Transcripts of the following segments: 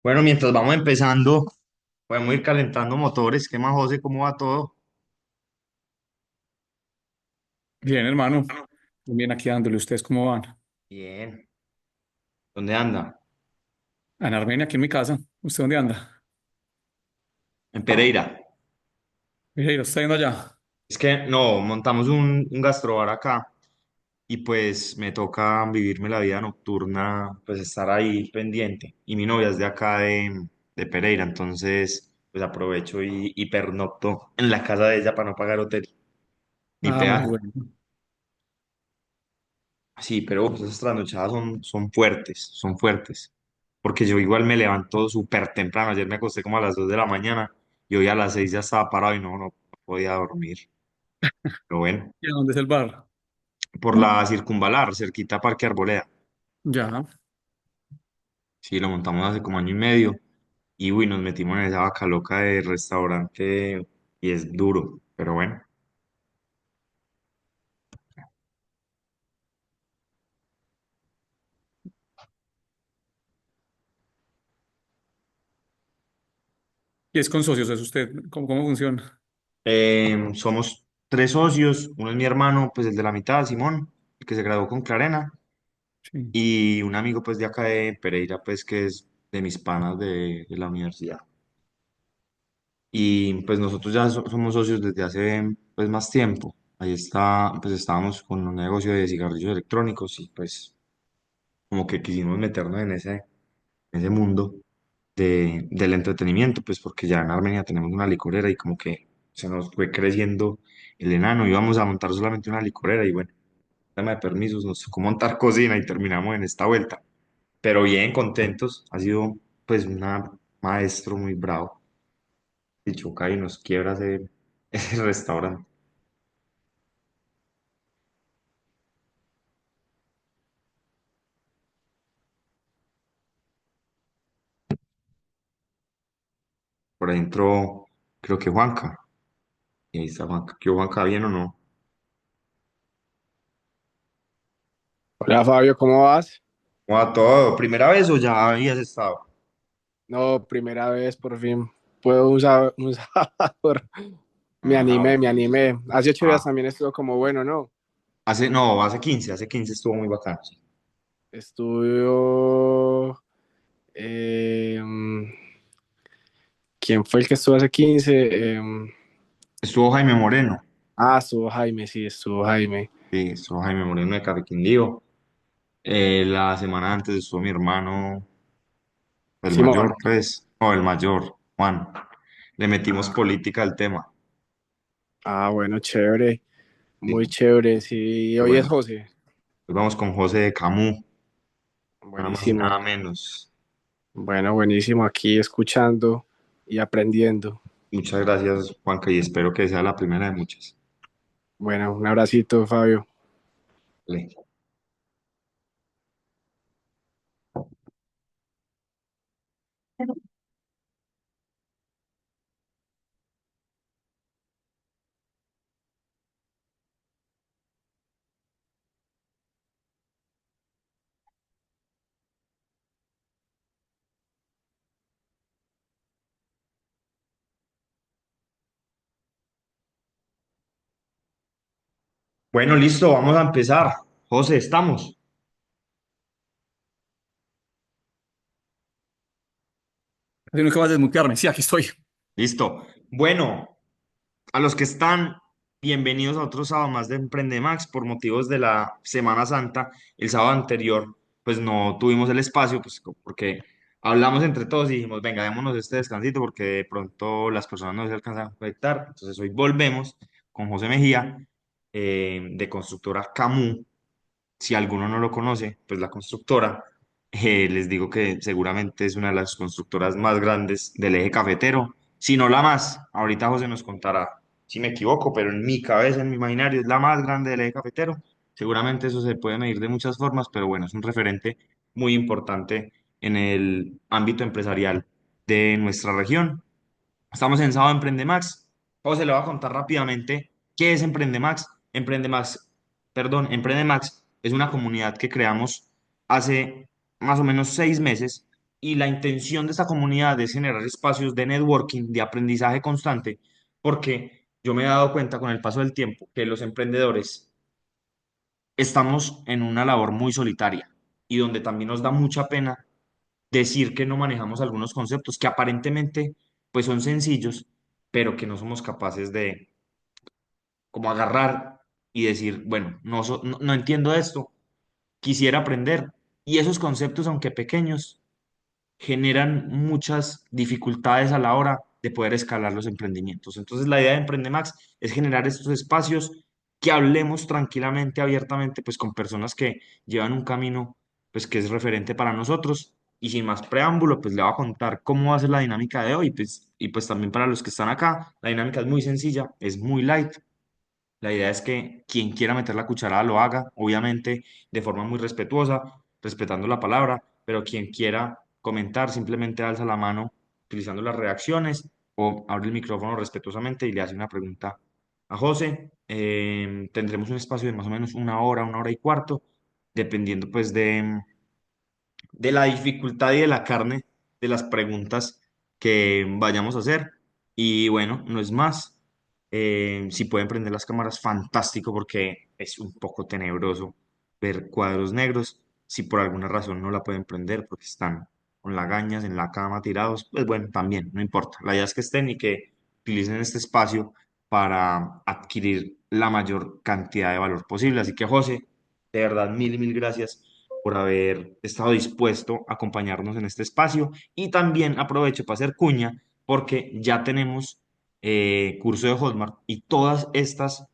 Bueno, mientras vamos empezando, podemos ir calentando motores. ¿Qué más, José? ¿Cómo va todo? Bien, hermano. Bien, aquí dándole. ¿Ustedes cómo van? Bien. ¿Dónde anda? En Armenia, aquí en mi casa. ¿Usted dónde anda? En Pereira. Mire, ¿lo está yendo allá? Es que no, montamos un gastrobar acá y pues me toca vivirme la vida nocturna, pues estar ahí pendiente. Y mi novia es de acá de Pereira, entonces pues aprovecho y pernocto en la casa de ella para no pagar hotel ni Ah, muy peaje. bueno. Sí, pero uf, esas trasnochadas son fuertes, son fuertes. Porque yo igual me levanto súper temprano. Ayer me acosté como a las 2 de la mañana y hoy a las 6 ya estaba parado y no podía dormir. Pero bueno, ¿Y a dónde es el bar? por la Circunvalar, cerquita a Parque Arboleda. Ya. Sí, lo montamos hace como año y medio. Y uy, nos metimos en esa vaca loca de restaurante y es duro. Pero bueno, ¿Y es con socios? ¿Es usted? ¿Cómo funciona? somos tres socios. Uno es mi hermano, pues el de la mitad, Simón, el que se graduó con Clarena. Sí. Y un amigo pues de acá de Pereira pues que es de mis panas de la universidad. Y pues nosotros ya somos socios desde hace pues más tiempo. Ahí está, pues estábamos con un negocio de cigarrillos electrónicos y pues como que quisimos meternos en ese mundo del entretenimiento, pues porque ya en Armenia tenemos una licorera y como que se nos fue creciendo el enano, íbamos a montar solamente una licorera y bueno, tema de permisos nos tocó montar cocina y terminamos en esta vuelta. Pero bien contentos. Ha sido pues un maestro muy bravo. Y choca y nos quiebra ese restaurante. Por ahí entró, creo que Juanca. Y ahí está Juanca. ¿Qué Juanca bien o no? Hola Fabio, ¿cómo vas? ¿Cómo va todo? ¿Primera vez o ya habías estado? No, primera vez por fin puedo un sábado. Me Ah, animé, me animé. Hace 8 días ah. también estuvo como bueno, ¿no? No, hace 15 estuvo muy bacano. Sí. Estuvo... eh, ¿Quién fue el que estuvo hace 15? Estuvo Jaime Moreno. Estuvo Jaime, sí, estuvo Jaime. Sí, estuvo Jaime Moreno de Café Quindío. La semana antes estuvo mi hermano, el Simón. mayor, pues, o el mayor, Juan. Le metimos Ah, política al tema. bueno, chévere, Sí, muy chévere, sí. qué Hoy es bueno. José. Hoy vamos con José de Camus, nada más y Buenísimo. nada menos. Bueno, buenísimo aquí escuchando y aprendiendo. Muchas gracias, Juanca, y espero que sea la primera de muchas. Bueno, un abracito, Fabio. Vale. Bueno, listo, vamos a empezar. José, ¿estamos? Tengo que vas a desmutearme. Sí, aquí estoy. Listo. Bueno, a los que están, bienvenidos a otro sábado más de Emprende Max por motivos de la Semana Santa. El sábado anterior, pues no tuvimos el espacio, pues porque hablamos entre todos y dijimos, venga, démonos este descansito porque de pronto las personas no se alcanzan a conectar. Entonces hoy volvemos con José Mejía, de constructora Camus. Si alguno no lo conoce, pues la constructora, les digo que seguramente es una de las constructoras más grandes del eje cafetero, si no la más. Ahorita José nos contará si me equivoco, pero en mi cabeza, en mi imaginario, es la más grande del eje cafetero. Seguramente eso se puede medir de muchas formas, pero bueno, es un referente muy importante en el ámbito empresarial de nuestra región. Estamos en Sábado Emprende Max. José le va a contar rápidamente qué es Emprende Max. Emprende Max es una comunidad que creamos hace más o menos 6 meses y la intención de esta comunidad es generar espacios de networking, de aprendizaje constante, porque yo me he dado cuenta con el paso del tiempo que los emprendedores estamos en una labor muy solitaria y donde también nos da mucha pena decir que no manejamos algunos conceptos que aparentemente pues son sencillos, pero que no somos capaces de como agarrar y decir, bueno, no entiendo esto, quisiera aprender. Y esos conceptos, aunque pequeños, generan muchas dificultades a la hora de poder escalar los emprendimientos. Entonces, la idea de Emprendemax es generar estos espacios que hablemos tranquilamente, abiertamente, pues con personas que llevan un camino, pues que es referente para nosotros. Y sin más preámbulo, pues le voy a contar cómo va a ser la dinámica de hoy, pues, y pues también para los que están acá, la dinámica es muy sencilla, es muy light. La idea es que quien quiera meter la cucharada lo haga, obviamente de forma muy respetuosa, respetando la palabra, pero quien quiera comentar simplemente alza la mano utilizando las reacciones o abre el micrófono respetuosamente y le hace una pregunta a José. Tendremos un espacio de más o menos una hora y cuarto, dependiendo pues de la dificultad y de la carne de las preguntas que vayamos a hacer. Y bueno, no es más. Si pueden prender las cámaras, fantástico, porque es un poco tenebroso ver cuadros negros. Si por alguna razón no la pueden prender porque están con lagañas en la cama tirados, pues bueno, también, no importa. La idea es que estén y que utilicen este espacio para adquirir la mayor cantidad de valor posible. Así que, José, de verdad, mil y mil gracias por haber estado dispuesto a acompañarnos en este espacio. Y también aprovecho para hacer cuña porque ya tenemos curso de Hotmart y todas estas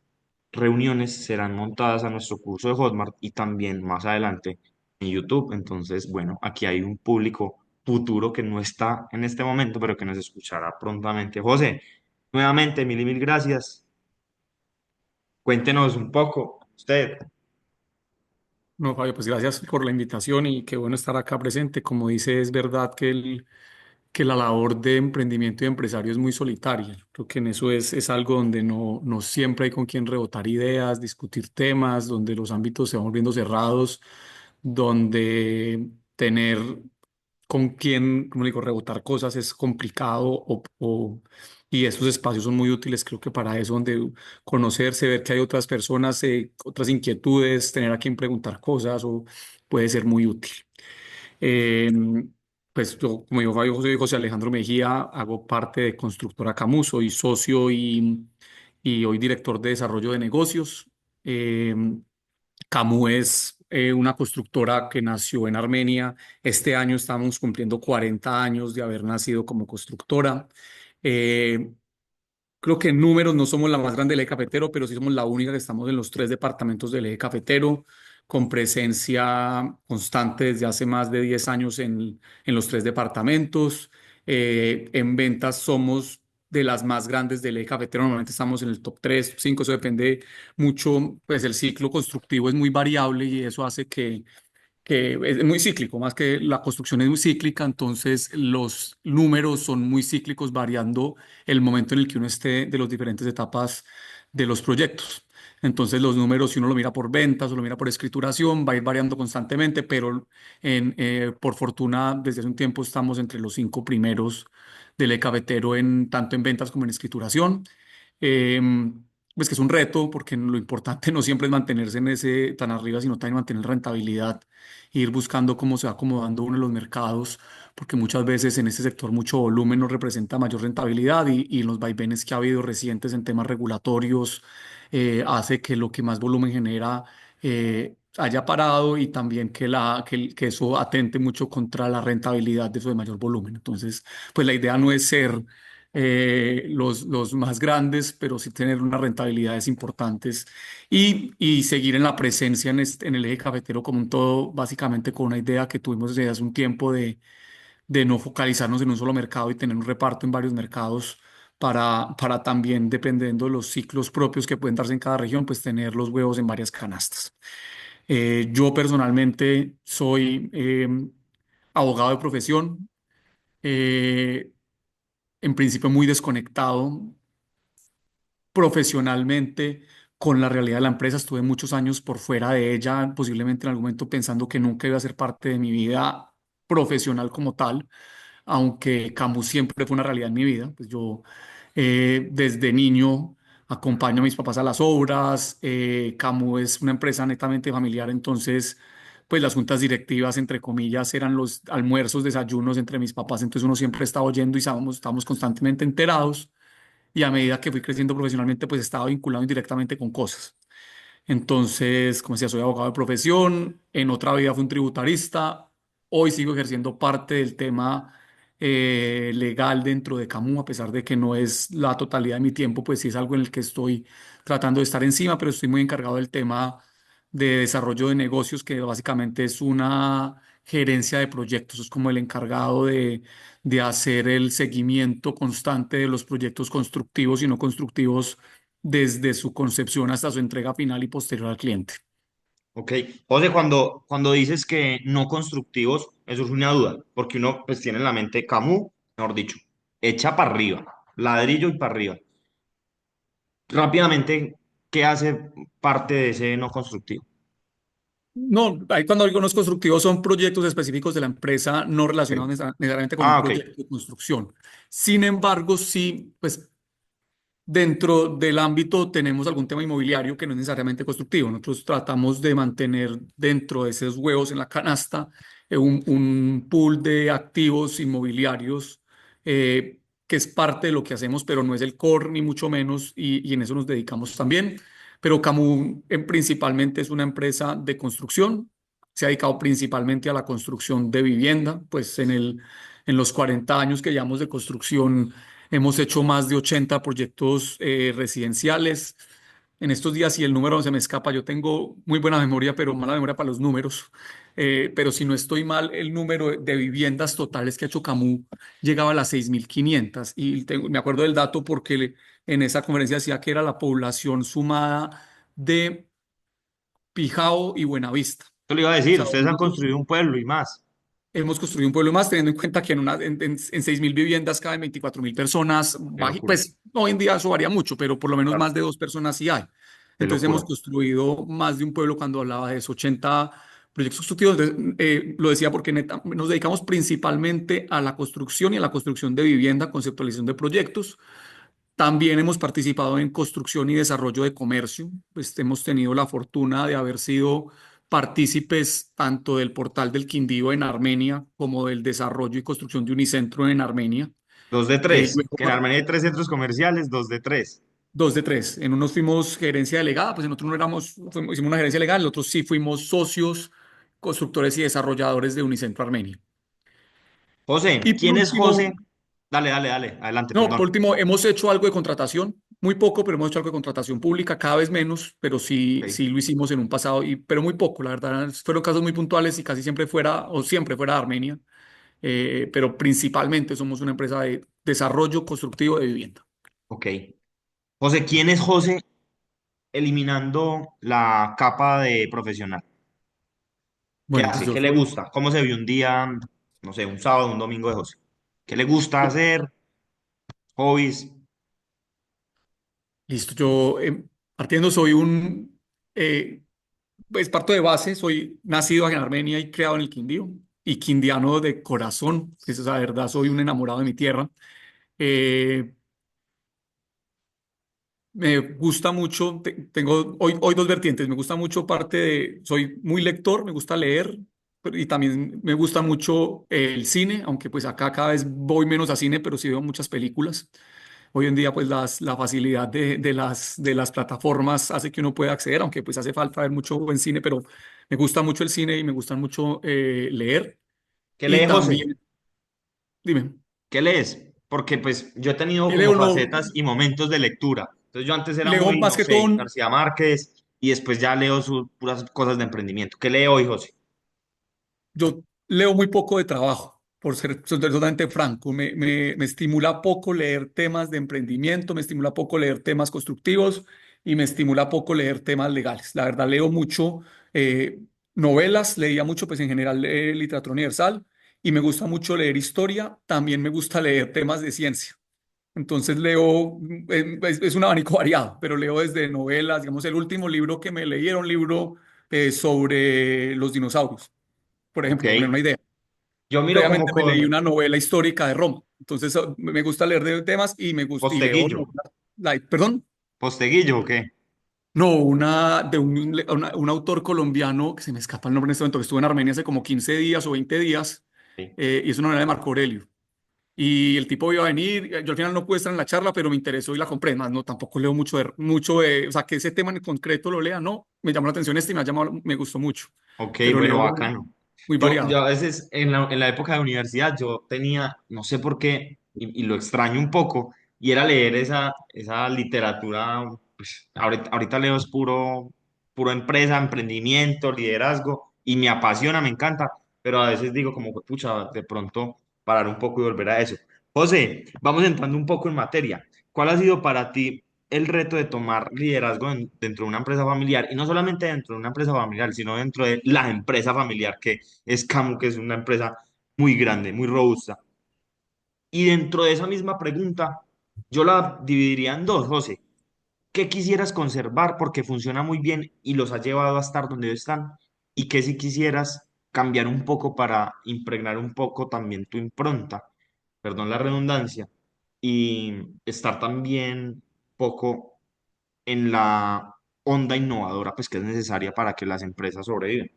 reuniones serán montadas a nuestro curso de Hotmart y también más adelante en YouTube. Entonces, bueno, aquí hay un público futuro que no está en este momento, pero que nos escuchará prontamente. José, nuevamente, mil y mil gracias. Cuéntenos un poco, usted. No, Fabio, pues gracias por la invitación y qué bueno estar acá presente. Como dice, es verdad que, que la labor de emprendimiento y de empresario es muy solitaria. Creo que en eso es algo donde no siempre hay con quien rebotar ideas, discutir temas, donde los ámbitos se van volviendo cerrados, donde tener con quien, como digo, rebotar cosas es complicado y esos espacios son muy útiles, creo que para eso, donde conocerse, ver que hay otras personas, otras inquietudes, tener a quien preguntar cosas o puede ser muy útil. Eh, pues yo, como digo, Fabio, soy José Alejandro Mejía, hago parte de Constructora Camus, soy socio y hoy director de desarrollo de negocios. Eh, Camus es una constructora que nació en Armenia. Este año estamos cumpliendo 40 años de haber nacido como constructora. Eh, Creo que en números no somos la más grande del eje cafetero, pero sí somos la única que estamos en los tres departamentos del eje cafetero, con presencia constante desde hace más de 10 años en los tres departamentos. En ventas somos de las más grandes del eje cafetero, normalmente estamos en el top 3, top 5, eso depende mucho, pues el ciclo constructivo es muy variable y eso hace que es muy cíclico, más que la construcción es muy cíclica, entonces los números son muy cíclicos, variando el momento en el que uno esté de las diferentes etapas de los proyectos. Entonces los números, si uno lo mira por ventas o lo mira por escrituración, va a ir variando constantemente, pero por fortuna desde hace un tiempo estamos entre los 5 primeros del cafetero en tanto en ventas como en escrituración. Pues que es un reto, porque lo importante no siempre es mantenerse en ese tan arriba, sino también mantener rentabilidad, ir buscando cómo se va acomodando uno en los mercados, porque muchas veces en este sector mucho volumen nos representa mayor rentabilidad y los vaivenes que ha habido recientes en temas regulatorios hace que lo que más volumen genera haya parado y también que eso atente mucho contra la rentabilidad de eso de mayor volumen. Entonces, pues la idea no es ser los más grandes, pero sí tener unas rentabilidades importantes y seguir en la presencia en el eje cafetero como un todo, básicamente con una idea que tuvimos desde hace un tiempo de no focalizarnos en un solo mercado y tener un reparto en varios mercados para también, dependiendo de los ciclos propios que pueden darse en cada región, pues tener los huevos en varias canastas. Yo personalmente soy abogado de profesión, eh, en principio muy desconectado profesionalmente con la realidad de la empresa. Estuve muchos años por fuera de ella, posiblemente en algún momento pensando que nunca iba a ser parte de mi vida profesional como tal, aunque Camus siempre fue una realidad en mi vida. Pues yo desde niño acompaño a mis papás a las obras. Camus es una empresa netamente familiar, entonces pues las juntas directivas, entre comillas, eran los almuerzos, desayunos entre mis papás, entonces uno siempre estaba oyendo y estábamos constantemente enterados y a medida que fui creciendo profesionalmente, pues estaba vinculado indirectamente con cosas. Entonces, como decía, soy abogado de profesión, en otra vida fui un tributarista, hoy sigo ejerciendo parte del tema legal dentro de Camus, a pesar de que no es la totalidad de mi tiempo, pues sí es algo en el que estoy tratando de estar encima, pero estoy muy encargado del tema de desarrollo de negocios, que básicamente es una gerencia de proyectos, es como el encargado de hacer el seguimiento constante de los proyectos constructivos y no constructivos desde su concepción hasta su entrega final y posterior al cliente. Ok. José, cuando dices que no constructivos, me surge una duda, porque uno pues tiene en la mente Camus, mejor dicho, echa para arriba, ladrillo y para arriba. Rápidamente, ¿qué hace parte de ese no constructivo? No, ahí cuando digo no es constructivo son proyectos específicos de la empresa no relacionados Ok. necesariamente con un Ah, ok, proyecto de construcción. Sin embargo, sí, pues dentro del ámbito tenemos algún tema inmobiliario que no es necesariamente constructivo. Nosotros tratamos de mantener dentro de esos huevos en la canasta un pool de activos inmobiliarios que es parte de lo que hacemos, pero no es el core ni mucho menos y en eso nos dedicamos también. Pero Camus principalmente es una empresa de construcción. Se ha dedicado principalmente a la construcción de vivienda, pues en los 40 años que llevamos de construcción hemos hecho más de 80 proyectos residenciales. En estos días, si el número se me escapa, yo tengo muy buena memoria, pero mala memoria para los números. Pero si no estoy mal, el número de viviendas totales que ha hecho Camus llegaba a las 6.500. Y me acuerdo del dato porque en esa conferencia decía que era la población sumada de Pijao y Buenavista. esto le iba a O decir, sea, ustedes han nosotros construido un pueblo y más, hemos construido un pueblo más, teniendo en cuenta que en 6.000 viviendas caben 24.000 personas. qué locura, Pues hoy en día eso varía mucho, pero por lo menos claro, más de dos personas sí hay. qué Entonces locura. hemos construido más de un pueblo cuando hablaba de esos 80 proyectos constructivos. Entonces, lo decía porque nos dedicamos principalmente a la construcción y a la construcción de vivienda, conceptualización de proyectos. También hemos participado en construcción y desarrollo de comercio. Pues hemos tenido la fortuna de haber sido partícipes tanto del portal del Quindío en Armenia como del desarrollo y construcción de Unicentro en Armenia. Dos de tres, que en Luego, Armenia hay tres centros comerciales, dos de tres. dos de tres. En unos fuimos gerencia delegada, pues en otros no hicimos una gerencia legal, en otros sí fuimos socios, constructores y desarrolladores de Unicentro Armenia. José, Y por ¿quién es último, José? Dale, dale, dale, adelante, no, por perdón. último, hemos hecho algo de contratación, muy poco, pero hemos hecho algo de contratación pública, cada vez menos, pero sí, Ok, sí lo hicimos en un pasado, pero muy poco, la verdad. Fueron casos muy puntuales y casi siempre fuera, o siempre fuera de Armenia, pero principalmente somos una empresa de desarrollo constructivo de vivienda. ok. José, ¿quién es José eliminando la capa de profesional? ¿Qué Bueno, pues hace? yo ¿Qué le soy, gusta? ¿Cómo se vio un día, no sé, un sábado, un domingo de José? ¿Qué le gusta hacer? ¿Hobbies? listo, yo partiendo soy eh, pues parto de base, soy nacido en Armenia y criado en el Quindío, y quindiano de corazón, esa es la verdad, soy un enamorado de mi tierra. Eh, Me gusta mucho, tengo hoy dos vertientes, me gusta mucho parte soy muy lector, me gusta leer, y también me gusta mucho el cine, aunque pues acá cada vez voy menos a cine, pero sí veo muchas películas. Hoy en día pues la facilidad de las plataformas hace que uno pueda acceder, aunque pues hace falta ver mucho buen cine, pero me gusta mucho el cine y me gusta mucho leer. ¿Qué Y lee José? también, dime, ¿Qué lees? Porque pues yo he tenido ¿qué como leo? No, facetas y momentos de lectura. Entonces yo antes era leo muy, más no que todo. sé, García Márquez y después ya leo sus puras cosas de emprendimiento. ¿Qué lee hoy, José? Yo leo muy poco de trabajo, por ser totalmente franco. Me estimula poco leer temas de emprendimiento, me estimula poco leer temas constructivos y me estimula poco leer temas legales. La verdad, leo mucho novelas, leía mucho, pues en general literatura universal y me gusta mucho leer historia. También me gusta leer temas de ciencia. Entonces leo, es un abanico variado, pero leo desde novelas, digamos, el último libro que me leí era un libro sobre los dinosaurios, por Ok. ejemplo, poner una idea. Yo miro como Previamente me leí con una novela histórica de Roma, entonces me gusta leer de temas y me gusta, y leo Posteguillo. novelas, perdón. ¿Posteguillo o qué? No, una de un autor colombiano que se me escapa el nombre en este momento, que estuvo en Armenia hace como 15 días o 20 días, Sí. y es una novela de Marco Aurelio. Y el tipo iba a venir, yo al final no pude estar en la charla, pero me interesó y la compré. Más no, tampoco leo o sea, que ese tema en concreto lo lea, no, me llamó la atención este y me gustó mucho, Ok, pero bueno, leo bacano. muy Yo variado. a veces en la época de universidad yo tenía, no sé por qué, y lo extraño un poco, y era leer esa literatura, pues, ahorita leo es puro empresa, emprendimiento, liderazgo, y me apasiona, me encanta, pero a veces digo como, pucha, de pronto parar un poco y volver a eso. José, vamos entrando un poco en materia. ¿Cuál ha sido para ti el reto de tomar liderazgo dentro de una empresa familiar? Y no solamente dentro de una empresa familiar, sino dentro de la empresa familiar, que es Camu, que es una empresa muy grande, muy robusta. Y dentro de esa misma pregunta, yo la dividiría en dos, José. ¿Qué quisieras conservar porque funciona muy bien y los ha llevado a estar donde están? ¿Y qué si quisieras cambiar un poco para impregnar un poco también tu impronta? Perdón la redundancia. Y estar también poco en la onda innovadora, pues que es necesaria para que las empresas sobrevivan.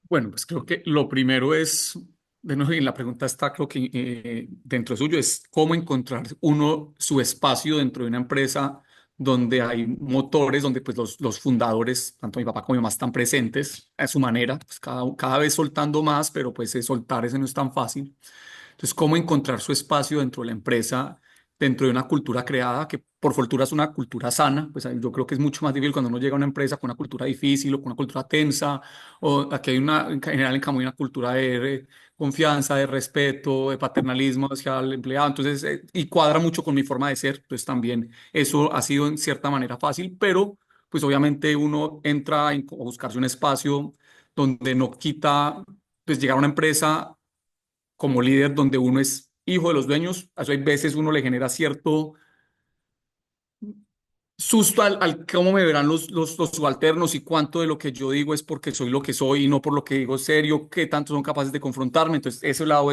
Bueno, pues creo que lo primero es, de nuevo, y la pregunta está, creo que dentro suyo, es cómo encontrar uno su espacio dentro de una empresa donde hay motores, donde pues los fundadores, tanto mi papá como mi mamá, están presentes a su manera, pues cada vez soltando más, pero pues soltar ese no es tan fácil. Entonces, cómo encontrar su espacio dentro de la empresa, dentro de una cultura creada, que por fortuna es una cultura sana. Pues yo creo que es mucho más difícil cuando uno llega a una empresa con una cultura difícil o con una cultura tensa, o aquí hay una, en general en Camuy, una cultura de confianza, de respeto, de paternalismo hacia el empleado. Entonces, y cuadra mucho con mi forma de ser. Entonces, también eso ha sido en cierta manera fácil, pero pues obviamente uno entra a buscarse un espacio donde no quita, pues llegar a una empresa como líder donde uno es hijo de los dueños, a eso hay veces uno le genera cierto susto al cómo me verán los subalternos y cuánto de lo que yo digo es porque soy lo que soy y no por lo que digo serio, qué tanto son capaces de confrontarme. Entonces, ese lado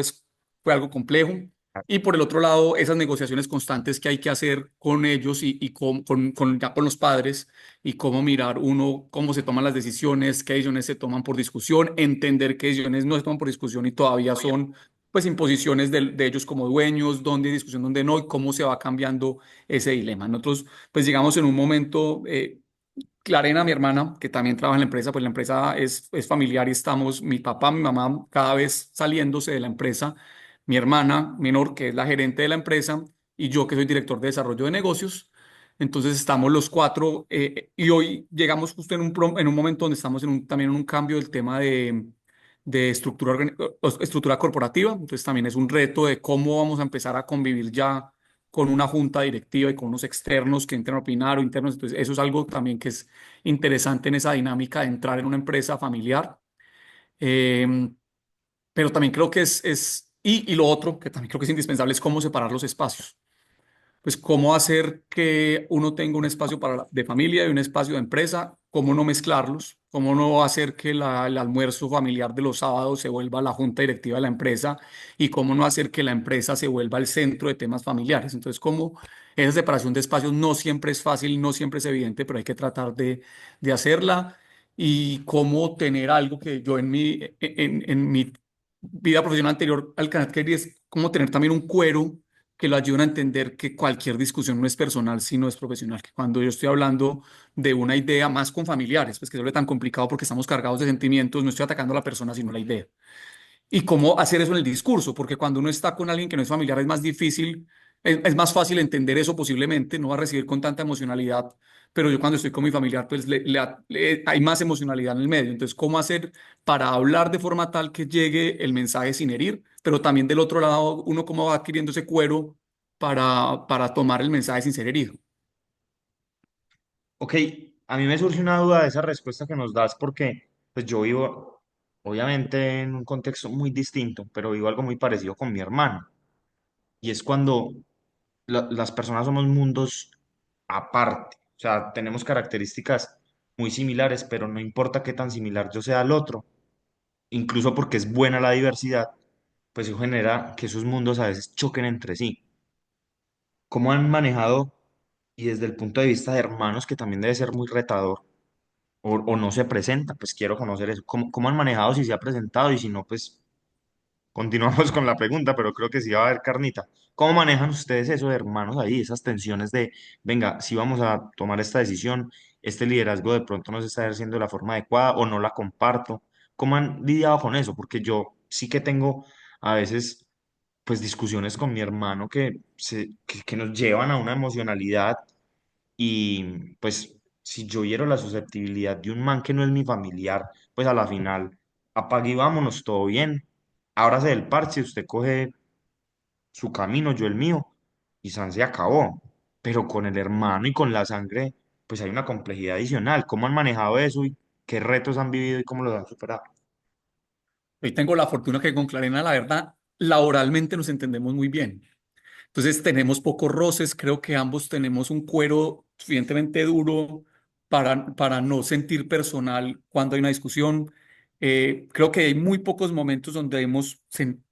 fue algo complejo. Y por el otro lado, esas negociaciones constantes que hay que hacer con ellos y ya con los padres y cómo mirar uno, cómo se toman las decisiones, qué decisiones se toman por discusión, entender qué decisiones no se toman por discusión y todavía son pues imposiciones de ellos como dueños, dónde hay discusión, dónde no, y cómo se va cambiando ese dilema. Nosotros pues llegamos en un momento, Clarena, mi hermana, que también trabaja en la empresa, pues la empresa es familiar y estamos, mi papá, mi mamá, cada vez saliéndose de la empresa, mi hermana menor, que es la gerente de la empresa, y yo, que soy director de desarrollo de negocios. Entonces estamos los cuatro y hoy llegamos justo en un momento donde estamos también en un cambio del tema de estructura corporativa. Entonces también es un reto de cómo vamos a empezar a convivir ya con una junta directiva y con unos externos que entren a opinar o internos. Entonces, eso es algo también que es interesante en esa dinámica de entrar en una empresa familiar. Eh, pero también creo que y lo otro que también creo que es indispensable es cómo separar los espacios. Pues cómo hacer que uno tenga un espacio de familia y un espacio de empresa, cómo no mezclarlos, cómo no hacer que el almuerzo familiar de los sábados se vuelva la junta directiva de la empresa y cómo no hacer que la empresa se vuelva el centro de temas familiares. Entonces, cómo esa separación de espacios no siempre es fácil, no siempre es evidente, pero hay que tratar de hacerla y cómo tener algo que yo en mi vida profesional anterior al canal quería es cómo tener también un cuero que lo ayudan a entender que cualquier discusión no es personal, sino es profesional. Que cuando yo estoy hablando de una idea más con familiares, pues que se vuelve tan complicado porque estamos cargados de sentimientos, no estoy atacando a la persona, sino la idea. Y cómo hacer eso en el discurso, porque cuando uno está con alguien que no es familiar es más difícil, es más fácil entender eso posiblemente, no va a recibir con tanta emocionalidad, pero yo cuando estoy con mi familiar, pues hay más emocionalidad en el medio. Entonces, ¿cómo hacer para hablar de forma tal que llegue el mensaje sin herir, pero también del otro lado, uno cómo va adquiriendo ese cuero para tomar el mensaje sin ser herido? Ok, a mí me surge una duda de esa respuesta que nos das porque pues yo vivo obviamente en un contexto muy distinto, pero vivo algo muy parecido con mi hermano. Y es cuando las personas somos mundos aparte, o sea, tenemos características muy similares, pero no importa qué tan similar yo sea al otro, incluso porque es buena la diversidad, pues eso genera que esos mundos a veces choquen entre sí. ¿Cómo han manejado, y desde el punto de vista de hermanos, que también debe ser muy retador, o no se presenta? Pues quiero conocer eso. ¿Cómo han manejado si se ha presentado y si no, pues continuamos con la pregunta, pero creo que sí va a haber carnita. ¿Cómo manejan ustedes eso de hermanos ahí, esas tensiones de, venga, si vamos a tomar esta decisión, este liderazgo de pronto no se está ejerciendo de la forma adecuada o no la comparto? ¿Cómo han lidiado con eso? Porque yo sí que tengo a veces pues discusiones con mi hermano que nos llevan a una emocionalidad y pues si yo hiero la susceptibilidad de un man que no es mi familiar, pues a la final, apague y vámonos, todo bien. Ábrase del parche, usted coge su camino, yo el mío, y San se acabó. Pero con el hermano y con la sangre, pues hay una complejidad adicional. ¿Cómo han manejado eso y qué retos han vivido y cómo los han superado? Hoy tengo la fortuna que con Clarena, la verdad, laboralmente nos entendemos muy bien. Entonces tenemos pocos roces, creo que ambos tenemos un cuero suficientemente duro para no sentir personal cuando hay una discusión. Creo que hay muy pocos momentos donde hemos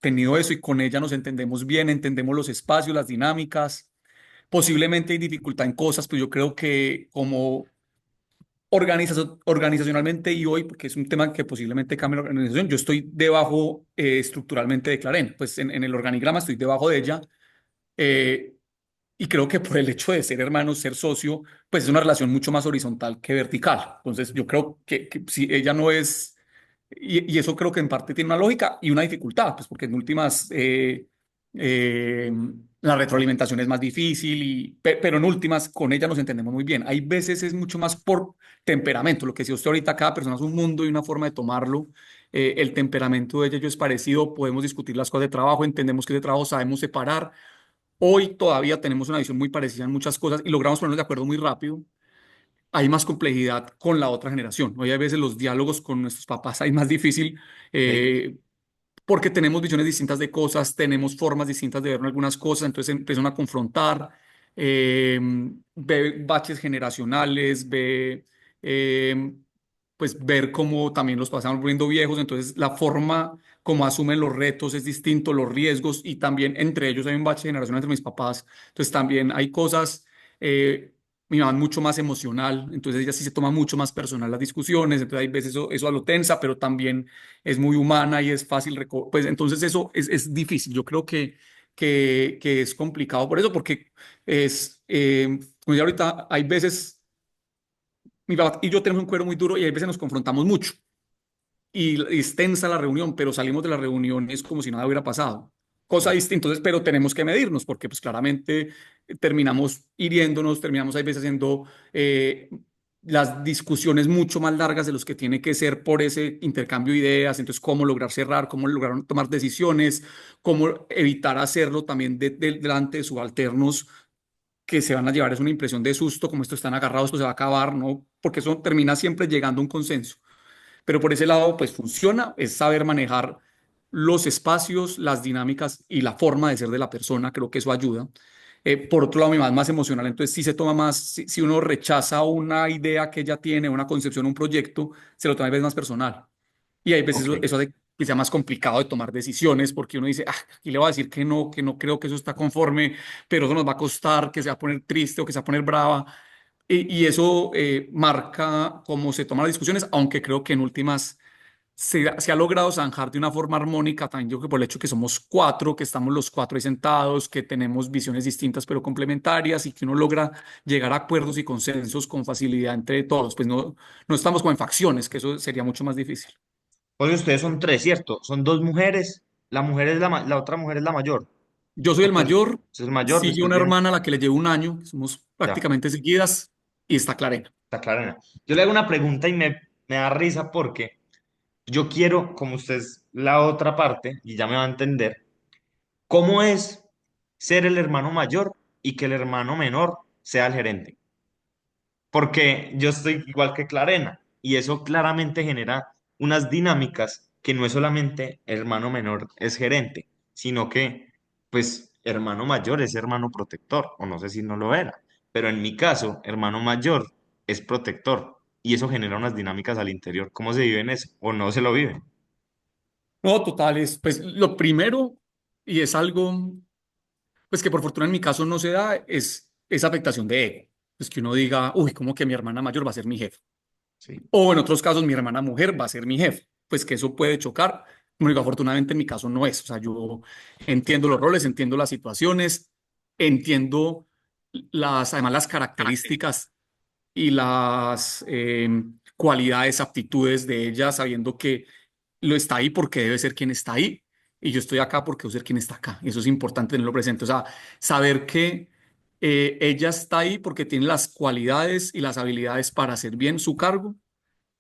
tenido eso y con ella nos entendemos bien, entendemos los espacios, las dinámicas. Posiblemente hay dificultad en cosas, pero yo creo que como organizacionalmente y hoy, porque es un tema que posiblemente cambie la organización, yo estoy debajo estructuralmente de Claren, pues en el organigrama estoy debajo de ella. eh, y creo que por el hecho de ser hermanos, ser socio, pues es una relación mucho más horizontal que vertical. Entonces, yo creo que si ella no es, y eso creo que en parte tiene una lógica y una dificultad, pues porque en últimas eh, la retroalimentación es más difícil, pero en últimas con ella nos entendemos muy bien. Hay veces es mucho más por temperamento, lo que decía usted ahorita, cada persona es un mundo y una forma de tomarlo. El temperamento de ella y yo es parecido, podemos discutir las cosas de trabajo, entendemos que de trabajo sabemos separar. Hoy todavía tenemos una visión muy parecida en muchas cosas y logramos ponernos de acuerdo muy rápido. Hay más complejidad con la otra generación. Hoy a veces los diálogos con nuestros papás hay más difícil ¿Ok? eh, porque tenemos visiones distintas de cosas, tenemos formas distintas de ver algunas cosas, entonces empiezan a confrontar, eh, ve baches generacionales, ve eh, pues ver cómo también los pasamos volviendo viejos, entonces la forma como asumen los retos es distinto, los riesgos y también entre ellos hay un bache generacional entre mis papás, entonces también hay cosas, mi mamá es mucho más emocional, entonces ella sí se toma mucho más personal las discusiones, entonces hay veces eso lo tensa, pero también es muy humana y es fácil, pues entonces eso es difícil, yo creo que es complicado por eso, porque es, como ya ahorita hay veces mi papá y yo tenemos un cuero muy duro y a veces nos confrontamos mucho y es tensa la reunión, pero salimos de la reunión es como si nada hubiera pasado. Cosa distinta, entonces, pero tenemos que medirnos porque pues claramente terminamos hiriéndonos, terminamos hay veces haciendo las discusiones mucho más largas de los que tiene que ser por ese intercambio de ideas, entonces cómo lograr cerrar, cómo lograr tomar decisiones, cómo evitar hacerlo también delante de subalternos que se van a llevar es una impresión de susto, como estos están agarrados, esto se va a acabar, ¿no? Porque eso termina siempre llegando a un consenso. Pero por ese lado, pues funciona, es saber manejar los espacios, las dinámicas y la forma de ser de la persona, creo que eso ayuda. Por otro lado, mi mamá es más emocional, entonces sí se toma más, si uno rechaza una idea que ella tiene, una concepción, un proyecto, se lo toma a veces más personal. Y hay veces Ok. eso hace que sea más complicado de tomar decisiones porque uno dice, ah, aquí le voy a decir que no creo que eso está conforme, pero eso nos va a costar, que se va a poner triste o que se va a poner brava. Y eso marca cómo se toman las discusiones, aunque creo que en últimas se ha logrado zanjar de una forma armónica, también yo creo que por el hecho que somos cuatro, que estamos los cuatro ahí sentados, que tenemos visiones distintas pero complementarias y que uno logra llegar a acuerdos y consensos con facilidad entre todos. Pues no, no estamos como en facciones, que eso sería mucho más difícil. Oye, ustedes son tres, ¿cierto? Son dos mujeres. La mujer es la otra mujer es la mayor. Yo soy O el tú mayor, es el mayor, sigue después una viene. hermana a la que le llevo un año, somos Ya, prácticamente seguidas, y está Clarena. está clara. Yo le hago una pregunta y me da risa porque yo quiero, como usted es la otra parte, y ya me va a entender, cómo es ser el hermano mayor y que el hermano menor sea el gerente. Porque yo estoy igual que Clarena y eso claramente genera unas dinámicas que no es solamente hermano menor es gerente, sino que pues hermano mayor es hermano protector, o no sé si no lo era, pero en mi caso, hermano mayor es protector y eso genera unas dinámicas al interior. ¿Cómo se vive en eso? ¿O no se lo vive? No, total, es pues lo primero, y es algo pues que por fortuna en mi caso no se da, es esa afectación de ego. Es que uno diga, uy, ¿cómo que mi hermana mayor va a ser mi jefe? Sí. O en otros casos, mi hermana mujer va a ser mi jefe. Pues que eso puede chocar. Como digo, afortunadamente en mi caso no es. O sea, yo entiendo los roles, entiendo las situaciones, entiendo además las características y las cualidades, aptitudes de ella, sabiendo que lo está ahí porque debe ser quien está ahí y yo estoy acá porque debo ser quien está acá. Eso es importante tenerlo presente. O sea, saber que ella está ahí porque tiene las cualidades y las habilidades para hacer bien su cargo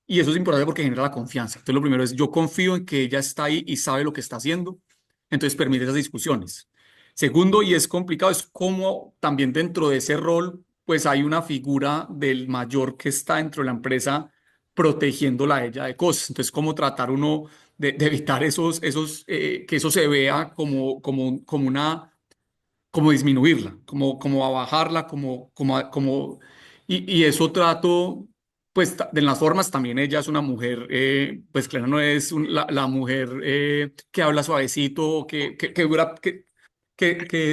y eso es importante porque genera la confianza. Entonces, lo primero es yo confío en que ella está ahí y sabe lo que está haciendo, entonces permite esas discusiones. Segundo, y es complicado, es cómo también dentro de ese rol, pues hay una figura del mayor que está dentro de la empresa protegiéndola a ella de cosas. Entonces, cómo tratar uno de evitar que eso se vea como una como disminuirla, como a bajarla, y eso trato, pues de las formas también ella es una mujer, pues claro, no es la mujer que habla suavecito, que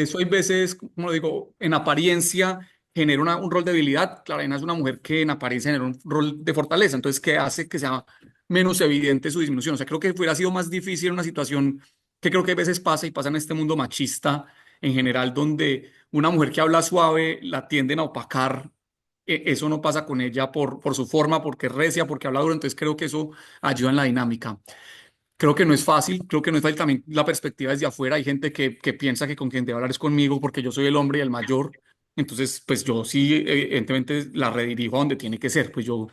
eso hay veces, como lo digo, en apariencia genera un rol de debilidad. Clarena es una mujer que en apariencia genera un rol de fortaleza, entonces que hace que sea menos evidente su disminución. O sea, creo que hubiera sido más difícil una situación que creo que a veces pasa y pasa en este mundo machista en general, donde una mujer que habla suave la tienden a opacar. Eso no pasa con ella por su forma, porque es recia, porque habla duro. Entonces creo que eso ayuda en la dinámica. Creo que no es fácil, creo que no es fácil también la perspectiva desde afuera. Hay gente que piensa que con quien debe hablar es conmigo porque yo soy el hombre y el mayor. Entonces, pues yo sí, evidentemente la redirijo a donde tiene que ser. Pues yo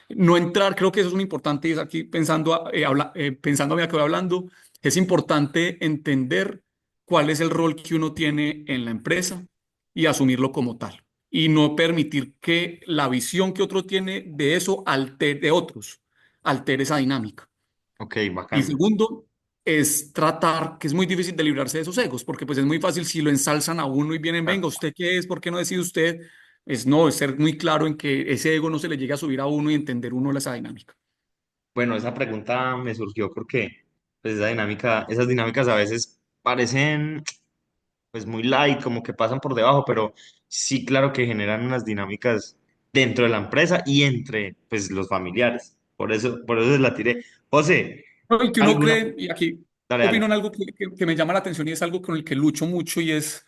no entrar, creo que eso es un importante, y es aquí pensando a medida que voy hablando, es importante entender cuál es el rol que uno tiene en la empresa y asumirlo como tal. Y no permitir que la visión que otro tiene de eso de otros, altere esa dinámica. Ok, Y bacano. segundo, es tratar, que es muy difícil de librarse de esos egos, porque pues es muy fácil si lo ensalzan a uno y vienen, Ah, venga, ¿usted qué es? ¿Por qué no decide usted? Es no, es ser muy claro en que ese ego no se le llegue a subir a uno y entender uno esa dinámica. bueno, esa pregunta me surgió porque pues, esas dinámicas a veces parecen pues muy light, como que pasan por debajo, pero sí, claro que generan unas dinámicas dentro de la empresa y entre pues los familiares. Por eso la tiré. José, No, y que uno ¿alguna? cree, y aquí Dale, opino en dale. algo que me llama la atención y es algo con el que lucho mucho y es,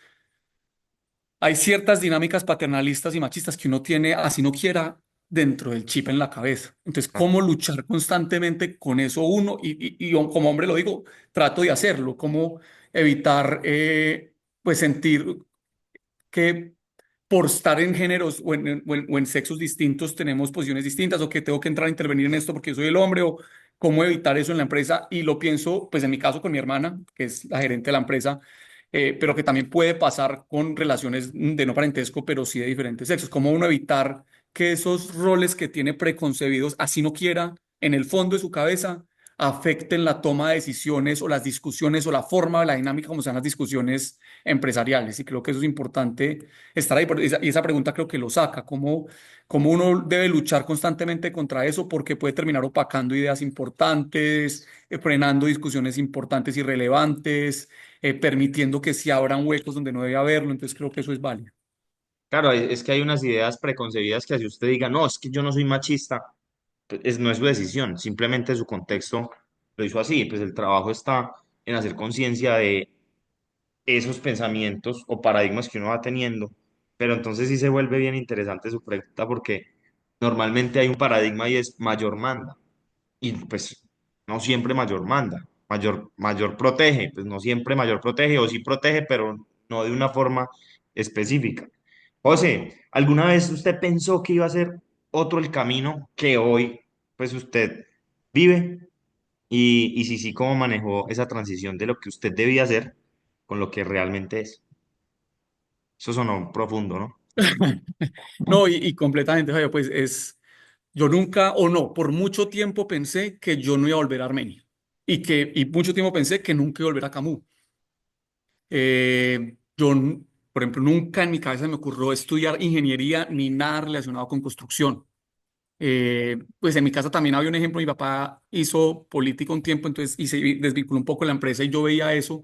hay ciertas dinámicas paternalistas y machistas que uno tiene, así no quiera, dentro del chip en la cabeza. Entonces, Ah, ¿cómo luchar constantemente con eso uno? Y yo como hombre lo digo, trato de hacerlo, cómo evitar, pues sentir que por estar en géneros o en sexos distintos tenemos posiciones distintas o que tengo que entrar a intervenir en esto porque yo soy el hombre o cómo evitar eso en la empresa. Y lo pienso, pues en mi caso con mi hermana, que es la gerente de la empresa, pero que también puede pasar con relaciones de no parentesco, pero sí de diferentes sexos. Cómo uno evitar que esos roles que tiene preconcebidos, así no quiera, en el fondo de su cabeza, afecten la toma de decisiones o las discusiones o la forma o la dinámica como sean las discusiones empresariales. Y creo que eso es importante estar ahí. Y esa pregunta creo que lo saca, cómo uno debe luchar constantemente contra eso porque puede terminar opacando ideas importantes, frenando discusiones importantes y relevantes, permitiendo que se abran huecos donde no debe haberlo. Entonces creo que eso es válido. claro, es que hay unas ideas preconcebidas que así usted diga, no, es que yo no soy machista, pues, no es su decisión, simplemente su contexto lo hizo así, pues el trabajo está en hacer conciencia de esos pensamientos o paradigmas que uno va teniendo. Pero entonces sí se vuelve bien interesante su pregunta porque normalmente hay un paradigma y es mayor manda. Y pues no siempre mayor manda. Mayor protege, pues no siempre mayor protege o sí protege, pero no de una forma específica. José, ¿alguna vez usted pensó que iba a ser otro el camino que hoy pues usted vive? Y si sí, ¿cómo manejó esa transición de lo que usted debía hacer con lo que realmente es? Eso sonó profundo, ¿no? No, y completamente, Javier, pues yo nunca, o no, por mucho tiempo pensé que yo no iba a volver a Armenia y mucho tiempo pensé que nunca iba a volver a Camus. Por ejemplo, nunca en mi cabeza me ocurrió estudiar ingeniería ni nada relacionado con construcción. Pues en mi casa también había un ejemplo, mi papá hizo política un tiempo, entonces y se desvinculó un poco de la empresa y yo veía eso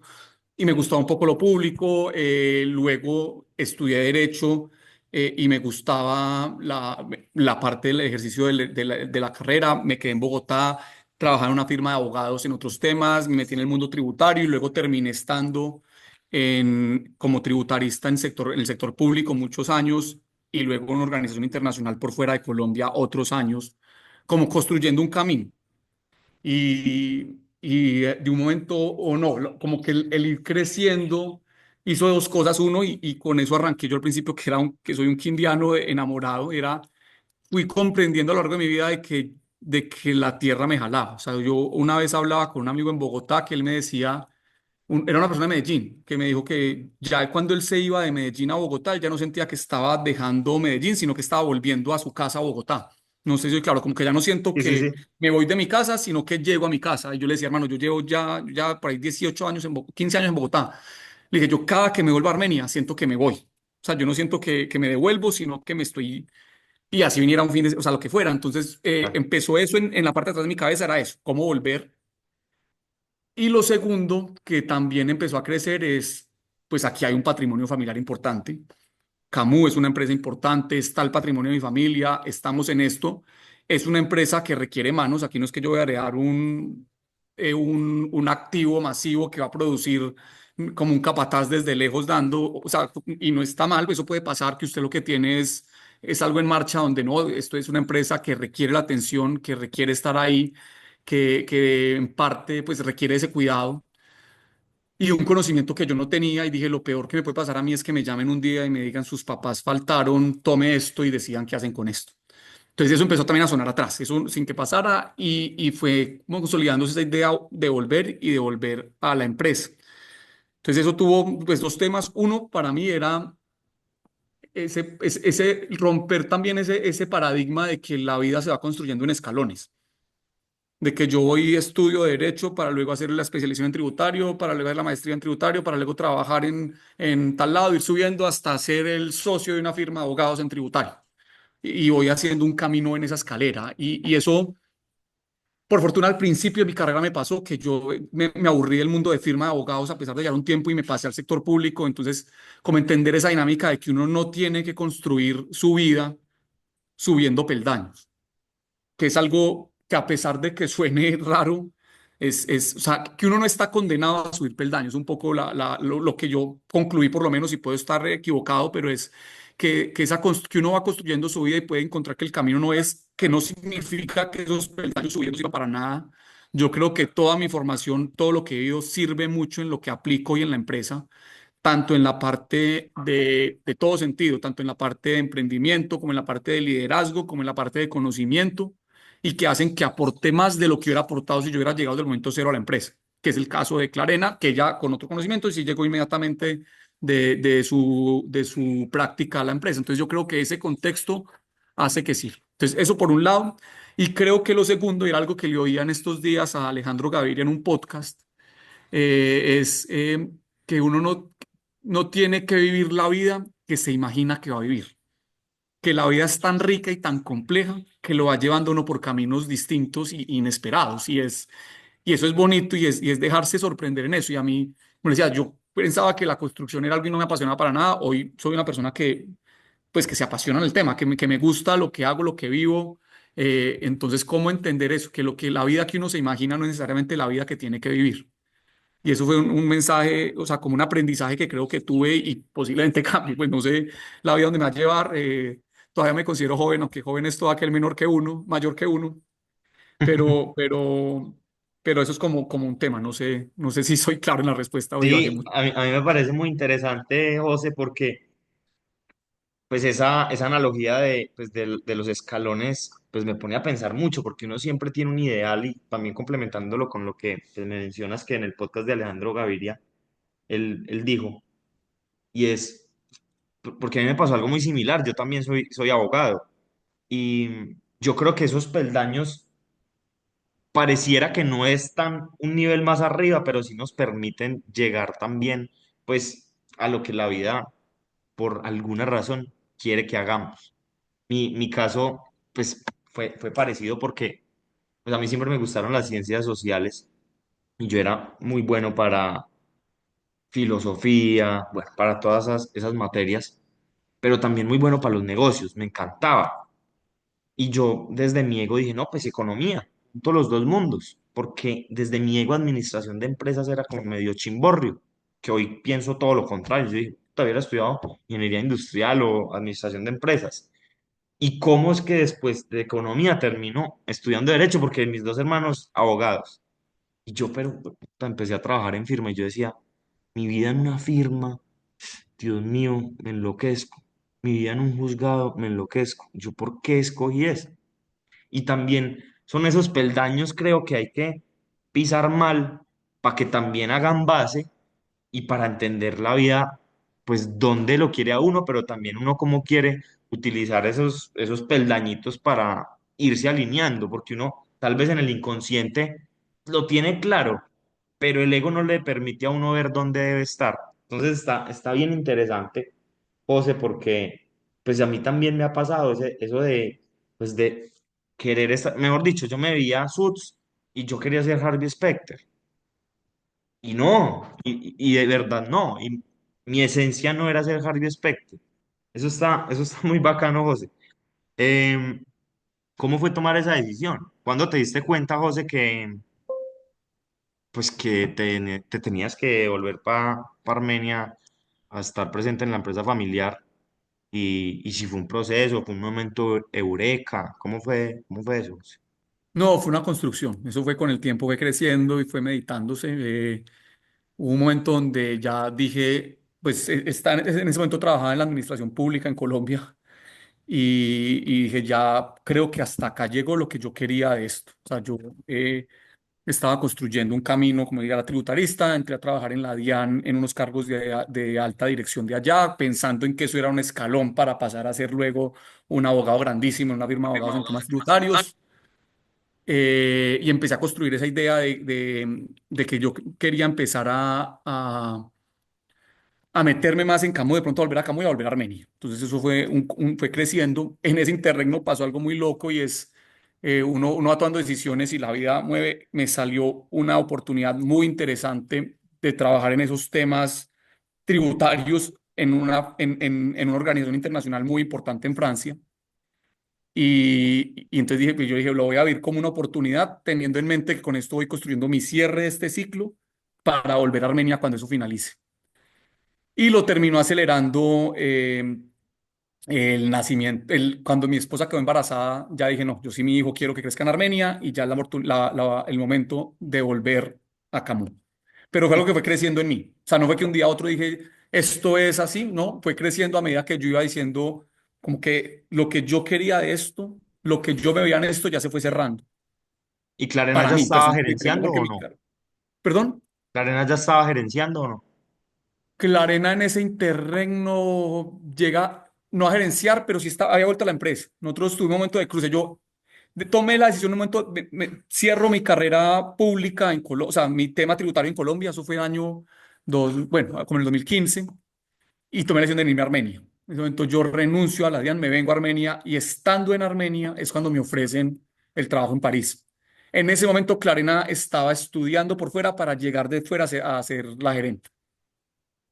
y me gustaba un poco lo público. Luego estudié Derecho y me gustaba la parte del ejercicio de la carrera. Me quedé en Bogotá, trabajaba en una firma de abogados en otros temas, me metí en el mundo tributario y luego terminé estando como tributarista en el sector público muchos años y luego en una organización internacional por fuera de Colombia otros años, como construyendo un camino. Y de un momento o no, como que el ir creciendo hizo dos cosas. Uno, y con eso arranqué yo al principio, que soy un quindiano enamorado, fui comprendiendo a lo largo de mi vida de que la tierra me jalaba. O sea, yo una vez hablaba con un amigo en Bogotá que él me decía, era una persona de Medellín, que me dijo que ya cuando él se iba de Medellín a Bogotá, él ya no sentía que estaba dejando Medellín, sino que estaba volviendo a su casa a Bogotá. No sé si, claro, como que ya no siento Sí, sí, que sí. me voy de mi casa, sino que llego a mi casa. Y yo le decía, hermano, yo llevo ya por ahí 18 años, 15 años en Bogotá. Le dije, yo cada que me vuelvo a Armenia, siento que me voy. O sea, yo no siento que me devuelvo, sino que me estoy... Y así viniera un fin de... O sea, lo que fuera. Entonces, Claro. empezó eso en la parte de atrás de mi cabeza, era eso, cómo volver. Y lo segundo que también empezó a crecer es, pues aquí hay un patrimonio familiar importante. Camus es una empresa importante, está el patrimonio de mi familia, estamos en esto. Es una empresa que requiere manos. Aquí no es que yo voy a heredar un activo masivo que va a producir como un capataz desde lejos dando, o sea, y no está mal, eso puede pasar, que usted lo que tiene es algo en marcha donde no, esto es una empresa que requiere la atención, que requiere estar ahí, que en parte pues requiere ese cuidado y un conocimiento que yo no tenía y dije, lo peor que me puede pasar a mí es que me llamen un día y me digan, sus papás faltaron, tome esto y decidan qué hacen con esto. Entonces eso empezó también a sonar atrás, eso sin que pasara y fue como consolidándose esa idea de volver y de volver a la empresa. Entonces eso tuvo pues dos temas. Uno para mí era ese romper también ese paradigma de que la vida se va construyendo en escalones, de que yo voy y estudio derecho para luego hacer la especialización en tributario, para luego hacer la maestría en tributario, para luego trabajar en tal lado, ir subiendo hasta ser el socio de una firma de abogados en tributario. Y voy haciendo un camino en esa escalera. Y eso, por fortuna, al principio de mi carrera me pasó que yo me aburrí del mundo de firma de abogados a pesar de llevar un tiempo y me pasé al sector público. Entonces, como entender esa dinámica de que uno no tiene que construir su vida subiendo peldaños, que es algo que a pesar de que suene raro, o sea, que uno no está condenado a subir peldaños, un poco lo que yo concluí por lo menos, y puedo estar equivocado, pero es que uno va construyendo su vida y puede encontrar que el camino no es, que no significa que esos peldaños subiendo sirvan para nada. Yo creo que toda mi formación, todo lo que he vivido sirve mucho en lo que aplico hoy en la empresa, tanto en la parte de todo sentido, tanto en la parte de emprendimiento, como en la parte de liderazgo, como en la parte de conocimiento, y que hacen que aporte más de lo que hubiera aportado si yo hubiera llegado del momento cero a la empresa, que es el caso de Clarena, que ya con otro conocimiento sí llegó inmediatamente de su práctica a la empresa. Entonces yo creo que ese contexto hace que sí. Entonces eso por un lado, y creo que lo segundo, y era algo que le oía en estos días a Alejandro Gaviria en un podcast, es que uno no tiene que vivir la vida que se imagina que va a vivir, que la vida es tan rica y tan compleja que lo va llevando uno por caminos distintos y inesperados. Y eso es bonito y es dejarse sorprender en eso. Y a mí, me decía, yo pensaba que la construcción era algo y no me apasionaba para nada. Hoy soy una persona pues, que se apasiona en el tema, que me gusta lo que hago, lo que vivo. Entonces, ¿cómo entender eso? Que la vida que uno se imagina no es necesariamente la vida que tiene que vivir. Y eso fue un mensaje, o sea, como un aprendizaje que creo que tuve y posiblemente cambie. Pues no sé la vida donde me va a llevar. Todavía me considero joven, aunque joven es todo aquel menor que uno, mayor que uno. Pero, pero, pero eso es como un tema. No sé si soy claro en la respuesta o divagué Sí, mucho. a mí me parece muy interesante, José, porque pues esa analogía de los escalones, pues me pone a pensar mucho, porque uno siempre tiene un ideal y también complementándolo con lo que pues, me mencionas que en el podcast de Alejandro Gaviria, él dijo, y es, porque a mí me pasó algo muy similar, yo también soy abogado, y yo creo que esos peldaños pareciera que no están un nivel más arriba, pero sí nos permiten llegar también, pues, a lo que la vida, por alguna razón, quiere que hagamos. Mi caso, pues, fue parecido porque pues a mí siempre me gustaron las ciencias sociales y yo era muy bueno para filosofía, bueno, para todas esas materias, pero también muy bueno para los negocios, me encantaba. Y yo desde mi ego dije, no, pues economía, todos los dos mundos, porque desde mi ego administración de empresas era como medio chimborrio, que hoy pienso todo lo contrario. Yo dije, todavía hubiera estudiado ingeniería industrial o administración de empresas. ¿Y cómo es que después de economía terminó estudiando derecho? Porque mis dos hermanos abogados. Y yo, pero puta, empecé a trabajar en firma y yo decía, mi vida en una firma, Dios mío, me enloquezco. Mi vida en un juzgado, me enloquezco. ¿Yo por qué escogí eso? Y también son esos peldaños, creo que hay que pisar mal para que también hagan base y para entender la vida, pues dónde lo quiere a uno, pero también uno cómo quiere utilizar esos peldañitos para irse alineando, porque uno tal vez en el inconsciente lo tiene claro, pero el ego no le permite a uno ver dónde debe estar. Entonces está bien interesante, José, porque pues a mí también me ha pasado eso pues de querer estar, mejor dicho, yo me veía Suits y yo quería ser Harvey Specter. Y no, y de verdad no. Y mi esencia no era ser Harvey Specter. Eso está muy bacano, José. Em, ¿Cómo fue tomar esa decisión? ¿Cuándo te diste cuenta, José, que te tenías que volver para Armenia a estar presente en la empresa familiar? Y si fue un proceso, fue un momento eureka, ¿cómo fue eso, José? No, fue una construcción. Eso fue con el tiempo, fue creciendo y fue meditándose. Hubo un momento donde ya dije, pues en ese momento trabajaba en la administración pública en Colombia y dije, ya creo que hasta acá llegó lo que yo quería de esto. O sea, yo estaba construyendo un camino, como diga, la tributarista, entré a trabajar en la DIAN en unos cargos de alta dirección de allá, pensando en que eso era un escalón para pasar a ser luego un abogado grandísimo en una firma de abogados en temas tributarios. Y empecé a construir esa idea de que yo quería empezar a meterme más en Camus, de pronto a volver a Camus y a volver a Armenia. Entonces eso fue creciendo. En ese interregno pasó algo muy loco y es, uno va tomando decisiones y la vida mueve. Me salió una oportunidad muy interesante de trabajar en esos temas tributarios en una organización internacional muy importante en Francia. Y entonces dije, pues yo dije, lo voy a ver como una oportunidad, teniendo en mente que con esto voy construyendo mi cierre de este ciclo para volver a Armenia cuando eso finalice. Y lo terminó acelerando el nacimiento. Cuando mi esposa quedó embarazada, ya dije, no, yo sí mi hijo quiero que crezca en Armenia y ya el momento de volver a Camus. Pero fue algo que fue creciendo en mí. O sea, no fue que un día a otro dije, esto es así, no, fue creciendo a medida que yo iba diciendo como que lo que yo quería de esto, lo que yo me veía en esto ya se fue cerrando. ¿Y Clarena Para ya mí, estaba personalmente, no gerenciando porque o mi... no? Perdón. ¿Clarena ya estaba gerenciando o no? Que la arena en ese interregno llega no a gerenciar, pero sí había vuelto a la empresa. Nosotros tuvimos un momento de cruce. Yo tomé la decisión en un momento, cierro mi carrera pública en Colombia, o sea, mi tema tributario en Colombia, eso fue el año bueno, como en el 2015, y tomé la decisión de irme a Armenia. En ese momento yo renuncio a la DIAN, me vengo a Armenia, y estando en Armenia es cuando me ofrecen el trabajo en París. En ese momento, Clarena estaba estudiando por fuera para llegar de fuera a ser la gerente.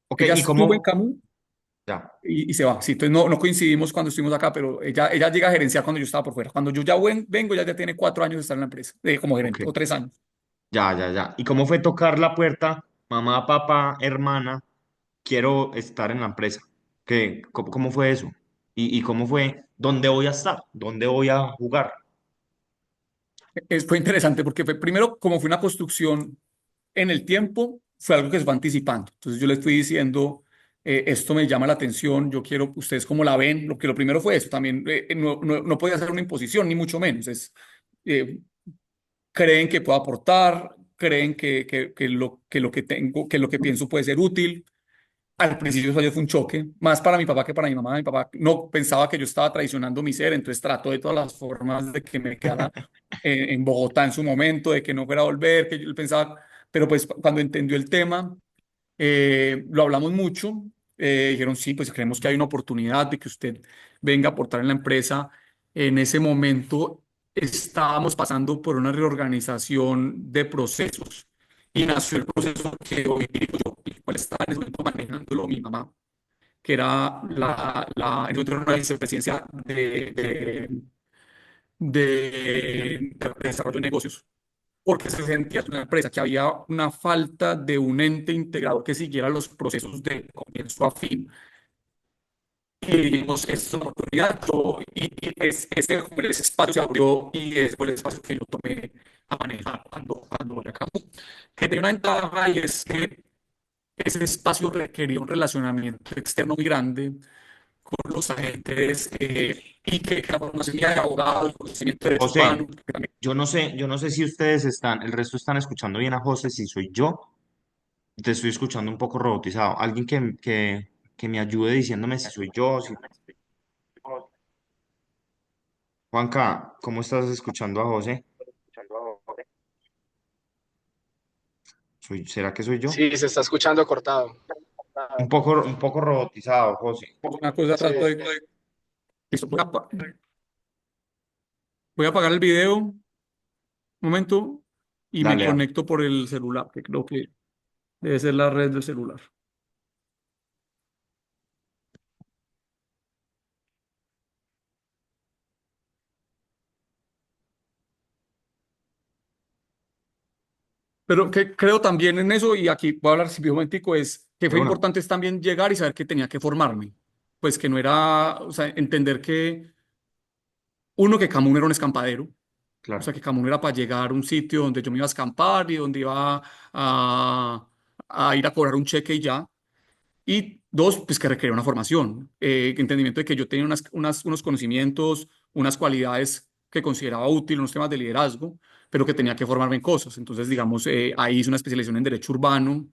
Ok, Ella ¿y estuvo en cómo? Camus Ya, y se va. Sí, entonces no coincidimos cuando estuvimos acá, pero ella llega a gerenciar cuando yo estaba por fuera. Cuando yo ya vengo, ya tiene 4 años de estar en la empresa, como ok, gerente, o 3 años. ya, ya, ya. ¿Y cómo fue tocar la puerta? Mamá, papá, hermana, quiero estar en la empresa. ¿Cómo fue eso? ¿Y cómo fue? ¿Dónde voy a estar? ¿Dónde voy a jugar? Fue interesante porque primero, como fue una construcción en el tiempo, fue algo que se fue anticipando. Entonces yo les fui diciendo, esto me llama la atención, yo quiero, ustedes cómo la ven. Lo primero fue eso, también no podía ser una imposición, ni mucho menos. Eh, Creen que puedo aportar, creen que lo que tengo, que lo que pienso puede ser útil. Al principio eso fue un choque, más para mi papá que para mi mamá. Mi papá no pensaba que yo estaba traicionando mi ser, entonces trató de todas las formas de que me quedara en Bogotá en su momento, de que no fuera a volver, que yo pensaba, pero pues cuando entendió el tema, lo hablamos mucho. Dijeron, sí, pues creemos que hay una oportunidad de que usted venga a aportar en la empresa. En ese momento estábamos pasando por una reorganización de procesos y nació el proceso que hoy dirijo yo, el cual estaba en ese momento manejándolo mi mamá, que era yo tenía una vicepresidencia de desarrollo de negocios, porque se sentía en una empresa que había una falta de un ente integrador que siguiera los procesos de comienzo a fin. Y dijimos, es una oportunidad, ese espacio se abrió y es el espacio que yo tomé a manejar cuando voy acá. Que tenía una ventaja y es que ese espacio requería un relacionamiento externo muy grande con los agentes y que la formación de abogado, el conocimiento de derecho humano, José, yo no sé si ustedes el resto están escuchando bien a José, si soy yo, te estoy escuchando un poco robotizado. Alguien que me ayude diciéndome si soy yo, si... Juanca, ¿cómo estás escuchando a José? ¿Será que soy yo? Sí, se está escuchando cortado. Un poco robotizado, José. una cosa Sí. trato de... Listo, voy a apagar el video un momento y me Dale, dale. conecto por el celular, que creo que debe ser la red del celular. Pero que creo también en eso, y aquí voy a hablar si un momentico, es que De fue una, importante es también llegar y saber que tenía que formarme. Pues que no era, o sea, entender que uno, que Camun era un escampadero, o sea, claro. que Camun era para llegar a un sitio donde yo me iba a escampar y donde iba a ir a cobrar un cheque y ya. Y dos, pues que requería una formación, entendimiento de que yo tenía unos conocimientos, unas cualidades que consideraba útil, unos temas de liderazgo, pero que tenía que formarme en cosas. Entonces, digamos, ahí hice una especialización en derecho urbano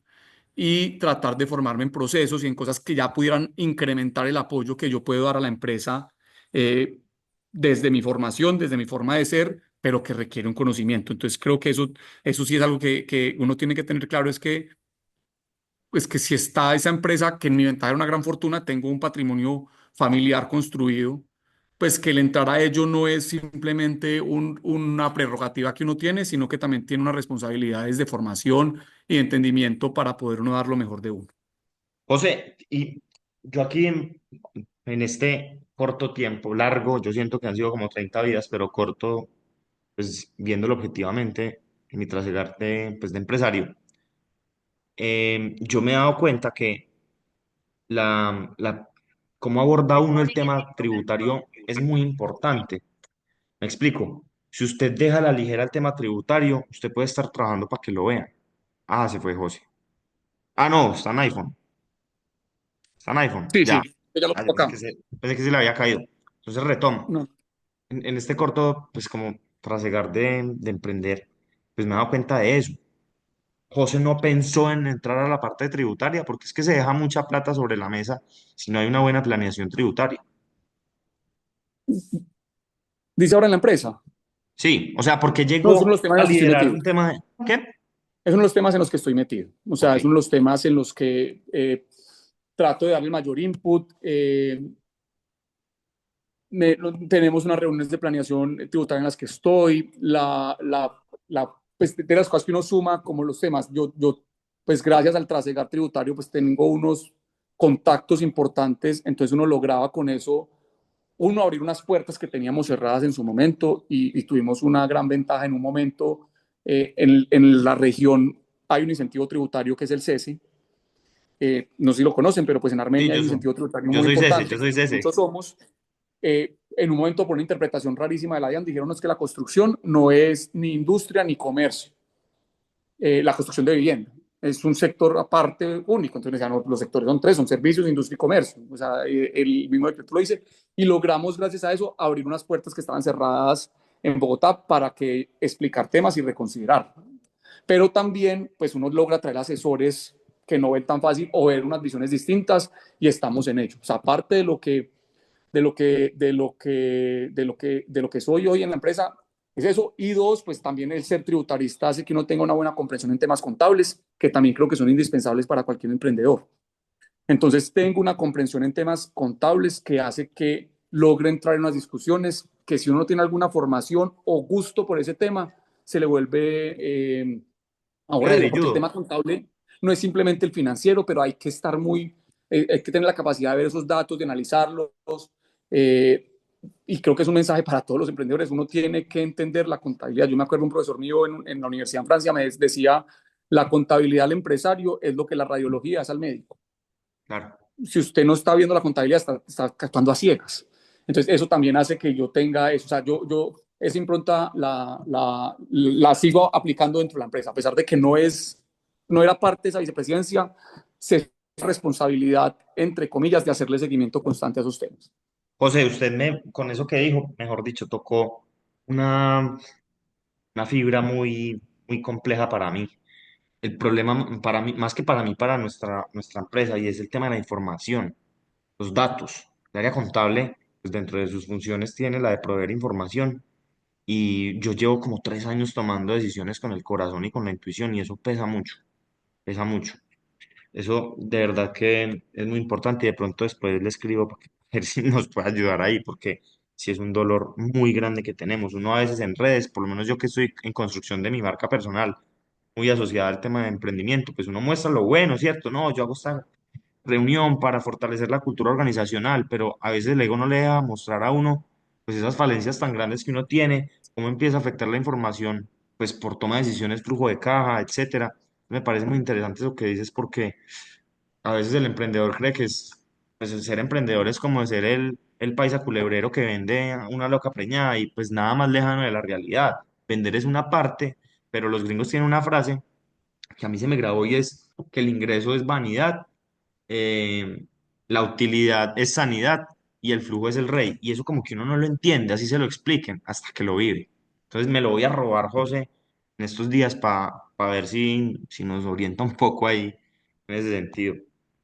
y tratar de formarme en procesos y en cosas que ya pudieran incrementar el apoyo que yo puedo dar a la empresa eh, desde mi formación, desde mi forma de ser, pero que requiere un conocimiento. Entonces, creo que eso sí es algo que uno tiene que tener claro, es que pues que si está esa empresa, que en mi ventaja era una gran fortuna, tengo un patrimonio familiar construido, pues que el entrar a ello no es simplemente una prerrogativa que uno tiene, sino que también tiene unas responsabilidades de formación y de entendimiento para poder uno dar lo mejor de uno. José, y yo aquí en este corto tiempo, largo, yo siento que han sido como 30 vidas, pero corto, pues viéndolo objetivamente, en mi trasegar de empresario, yo me he dado cuenta que cómo aborda uno el tema tributario es muy importante. Me explico. Si usted deja a la ligera el tema tributario, usted puede estar trabajando para que lo vean. Ah, se fue José. Ah, no, está en iPhone. Está en iPhone, Sí, sí, ya. yo ya lo Ah, tengo acá. pensé que se le había caído. Entonces retomo. No. En este corto, pues como trasegar de emprender, pues me he dado cuenta de eso. José no pensó en entrar a la parte tributaria porque es que se deja mucha plata sobre la mesa si no hay una buena planeación tributaria. Dice ahora en la empresa. Sí, o sea, porque No, es uno de llegó los temas en a los que estoy liderar metido. un tema de... ¿Qué? Es uno de los temas en los que estoy metido. O sea, Ok, es uno de los temas en los que trato de darle mayor input. Tenemos unas reuniones de planeación tributaria en las que estoy, pues, de las cosas que uno suma, como los temas, pues gracias al trasegar tributario, pues tengo unos contactos importantes, entonces uno lograba con eso, uno abrir unas puertas que teníamos cerradas en su momento y tuvimos una gran ventaja en un momento. En la región hay un incentivo tributario que es el CESE, no sé si lo conocen, pero pues en sí, Armenia hay un incentivo tributario yo muy soy Cese, importante, yo soy Cese. muchos somos. En un momento, por una interpretación rarísima de la DIAN, dijeron es que la construcción no es ni industria ni comercio, la construcción de vivienda. Es un sector aparte único. Entonces, ya no, los sectores son tres, son servicios, industria y comercio. O sea, el mismo decreto lo dice. Y logramos, gracias a eso, abrir unas puertas que estaban cerradas en Bogotá para que explicar temas y reconsiderar. Pero también, pues uno logra traer asesores que no ven tan fácil o ver unas visiones distintas y estamos en ello. O sea, aparte de lo que soy hoy en la empresa, es eso. Y dos, pues también el ser tributarista hace que uno tenga una buena comprensión en temas contables, que también creo que son indispensables para cualquier emprendedor. Entonces tengo una comprensión en temas contables que hace que logre entrar en unas discusiones que si uno tiene alguna formación o gusto por ese tema, se le vuelve aburrido, porque el Ladrilludo. tema contable no es simplemente el financiero, pero hay que estar hay que tener la capacidad de ver esos datos, de analizarlos, eh, y creo que es un mensaje para todos los emprendedores. Uno tiene que entender la contabilidad. Yo me acuerdo un profesor mío en la universidad en Francia me decía, la contabilidad al empresario es lo que la radiología es al médico. Claro. Si usted no está viendo la contabilidad, está actuando a ciegas. Entonces, eso también hace que yo tenga eso. O sea, yo esa impronta la sigo aplicando dentro de la empresa, a pesar de que no era parte de esa vicepresidencia, se responsabilidad, entre comillas, de hacerle seguimiento constante a esos temas. José, con eso que dijo, mejor dicho, tocó una, una fibra muy compleja para mí. El problema para mí, más que para mí, para nuestra empresa, y es el tema de la información, los datos. El área contable, pues dentro de sus funciones tiene la de proveer información. Y yo llevo como 3 años tomando decisiones con el corazón y con la intuición, y eso pesa mucho, pesa mucho. Eso de verdad que es muy importante y de pronto después le escribo para a ver si nos puede ayudar ahí, porque si es un dolor muy grande que tenemos. Uno a veces en redes, por lo menos yo que estoy en construcción de mi marca personal, muy asociada al tema de emprendimiento, pues uno muestra lo bueno, ¿cierto? No, yo hago esta reunión para fortalecer la cultura organizacional, pero a veces el ego no le deja mostrar a uno pues esas falencias tan grandes que uno tiene, cómo empieza a afectar la información, pues por toma de decisiones, flujo de caja, etcétera. Me parece muy interesante lo que dices porque a veces el emprendedor cree que pues el ser emprendedor es como ser el paisa culebrero que vende una loca preñada y pues nada más lejano de la realidad. Vender es una parte, pero los gringos tienen una frase que a mí se me grabó y es que el ingreso es vanidad, eh, la utilidad es sanidad y el flujo es el rey. Y eso como que uno no lo entiende, así se lo expliquen, hasta que lo vive. Entonces me lo voy a robar, José, en estos días para ver si nos orienta un poco ahí en ese sentido.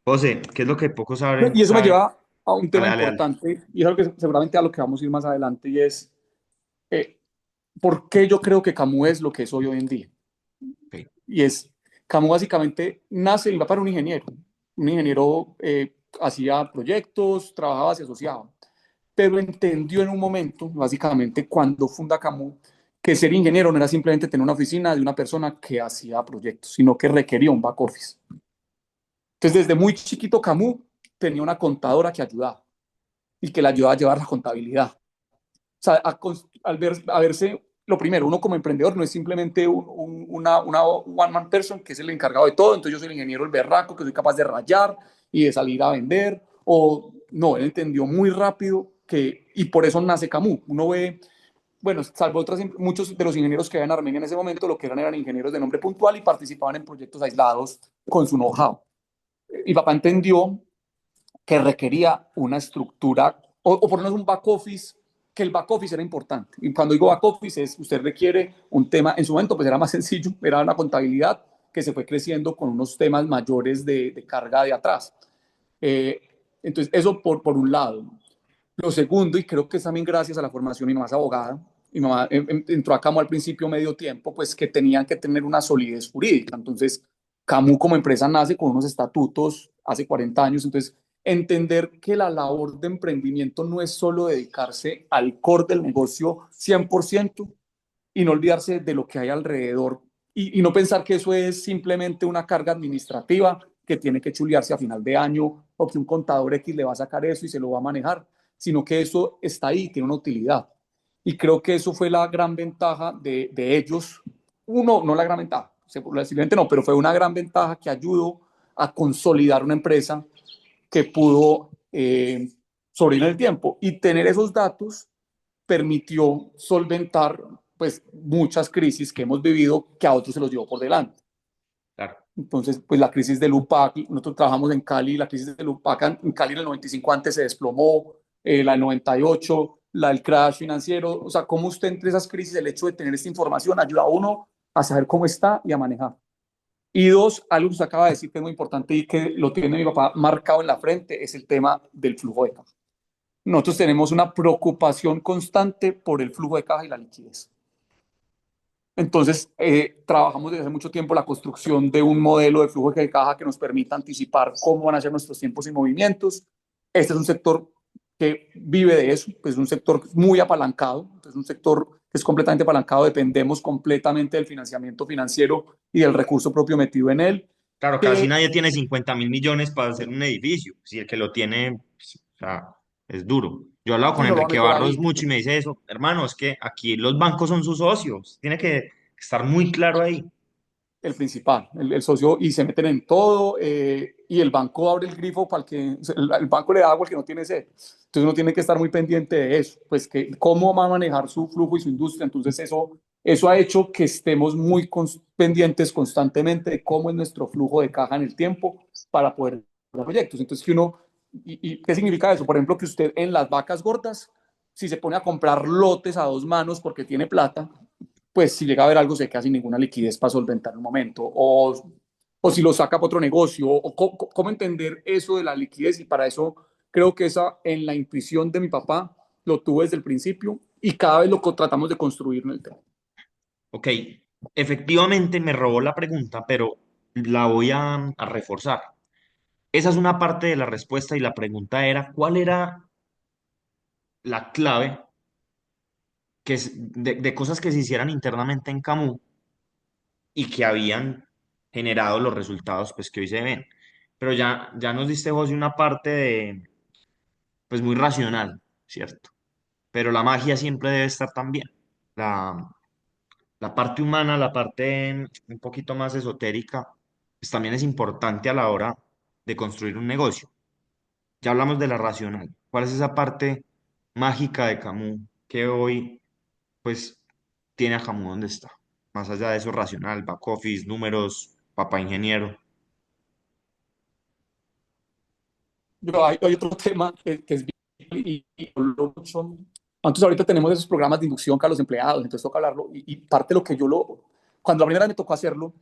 José, ¿qué es lo que pocos Y eso me saben? lleva a un Dale, tema dale, dale. importante, y es algo que seguramente a lo que vamos a ir más adelante, y es eh, por qué yo creo que Camus es lo que es hoy en día. Ok. Y es, Camus básicamente nace y va para un ingeniero. Un ingeniero hacía proyectos, trabajaba, se asociaba. Pero entendió en un momento, básicamente cuando funda Camus, que ser ingeniero no era simplemente tener una oficina de una persona que hacía proyectos, sino que requería un back office. Entonces, desde muy chiquito Camus tenía una contadora que ayudaba y que le ayudaba a llevar la contabilidad. O sea, a verse, lo primero, uno como emprendedor no es simplemente una one-man person que es el encargado de todo, entonces yo soy el ingeniero el berraco que soy capaz de rayar y de salir a vender, o no, él entendió muy rápido y por eso nace Camus. Uno ve, bueno, salvo muchos de los ingenieros que había en Armenia en ese momento, lo que eran ingenieros de nombre puntual y participaban en proyectos aislados con su know-how. Y papá entendió que requería una estructura o por lo menos un back office, que el back office era importante. Y cuando digo back office es, usted requiere un tema, en su momento pues era más sencillo, era una contabilidad que se fue creciendo con unos temas mayores de carga de atrás. Eh, entonces, eso por un lado. Lo segundo, y creo que es también gracias a la formación, mi mamá es abogada, mi mamá entró a Camu al principio medio tiempo, pues que tenían que tener una solidez jurídica. Entonces, Camu como empresa nace con unos estatutos hace 40 años, entonces entender que la labor de emprendimiento no es solo dedicarse al core del negocio 100% y no olvidarse de lo que hay alrededor y no pensar que eso es simplemente una carga administrativa que tiene que chulearse a final de año o que un contador X le va a sacar eso y se lo va a manejar, sino que eso está ahí, tiene una utilidad. Y creo que eso fue la gran ventaja de ellos. Uno, no la gran ventaja, posiblemente no, pero fue una gran ventaja que ayudó a consolidar una empresa que pudo sobrevivir en el tiempo y tener esos datos permitió solventar pues muchas crisis que hemos vivido que a otros se los llevó por delante. Claro. Entonces, pues la crisis del UPAC, nosotros trabajamos en Cali, la crisis del UPAC en Cali en el 95 antes se desplomó, la del 98, la del crash financiero, o sea, cómo usted entre esas crisis, el hecho de tener esta información ayuda a uno a saber cómo está y a manejar. Y dos, algo que usted acaba de decir que es muy importante y que lo tiene mi papá marcado en la frente, es el tema del flujo de caja. Nosotros tenemos una preocupación constante por el flujo de caja y la liquidez. Entonces, trabajamos desde hace mucho tiempo la construcción de un modelo de flujo de caja que nos permita anticipar cómo van a ser nuestros tiempos y movimientos. Este es un sector que vive de eso, pues es un sector muy apalancado, es un sector que es completamente apalancado, dependemos completamente del financiamiento financiero y del recurso propio metido en él, Claro, casi que nadie tiene 50.000 millones para hacer un edificio. Si el que lo tiene, pues, o sea, es duro. Yo he hablado con sí, no lo van a Enrique ir por Barros ahí, mucho y me dice eso, hermano, es que aquí los bancos son sus socios. Tiene que estar muy claro ahí. el principal, el socio, y se meten en todo, y el banco abre el grifo para el que, el banco le da agua al que no tiene sed. Entonces uno tiene que estar muy pendiente de eso, pues que cómo va a manejar su flujo y su industria. Entonces eso ha hecho que estemos muy pendientes constantemente de cómo es nuestro flujo de caja en el tiempo para poder hacer proyectos. Entonces que uno, ¿qué significa eso? Por ejemplo, que usted en las vacas gordas, si se pone a comprar lotes a dos manos porque tiene plata, pues si llega a haber algo se queda sin ninguna liquidez para solventar un momento, o si lo saca para otro negocio, o cómo entender eso de la liquidez, y para eso creo que esa en la intuición de mi papá lo tuve desde el principio y cada vez lo tratamos de construir en el tema. Ok, efectivamente me robó la pregunta, pero la voy a reforzar. Esa es una parte de la respuesta y la pregunta era, ¿cuál era la clave de cosas que se hicieran internamente en Camus y que habían generado los resultados pues, que hoy se ven? Pero ya nos diste, José, una parte pues muy racional, ¿cierto? Pero la magia siempre debe estar también. La, la parte humana, la parte un poquito más esotérica, pues también es importante a la hora de construir un negocio. Ya hablamos de la racional. ¿Cuál es esa parte mágica de Camus que hoy, pues, tiene a Camus donde está? Más allá de eso racional, back office, números, papá ingeniero. Hay otro tema que es y hablo mucho. Entonces ahorita tenemos esos programas de inducción a los empleados, entonces toca hablarlo, y parte de lo que cuando la primera vez me tocó hacerlo,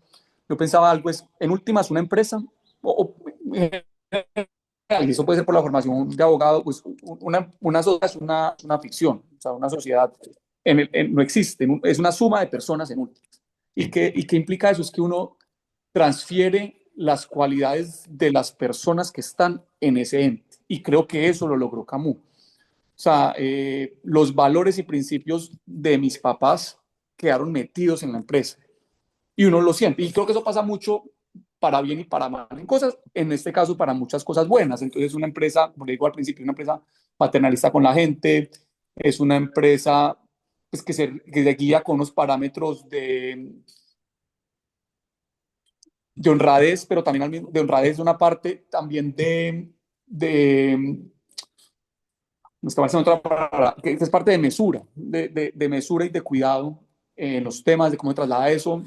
yo pensaba algo es, en últimas, una empresa, o, y eso puede ser por la formación de abogado, pues una sociedad es una ficción, o sea, una sociedad no existe, es una suma de personas en últimas. Sí. Y qué implica eso? Es que uno transfiere las cualidades de las personas que están en ese ente. Y creo que eso lo logró Camus. O sea, los valores y principios de mis papás quedaron metidos en la empresa. Y uno lo siente. Y creo que eso pasa mucho para bien y para mal en cosas, en este caso para muchas cosas buenas. Entonces, una empresa, como le digo al principio, una empresa paternalista con la gente, es una empresa pues, que se guía con unos parámetros de honradez, pero también de honradez de una parte también de me está pareciendo otra palabra, que es parte de mesura, de mesura y de cuidado en los temas, de cómo se traslada eso.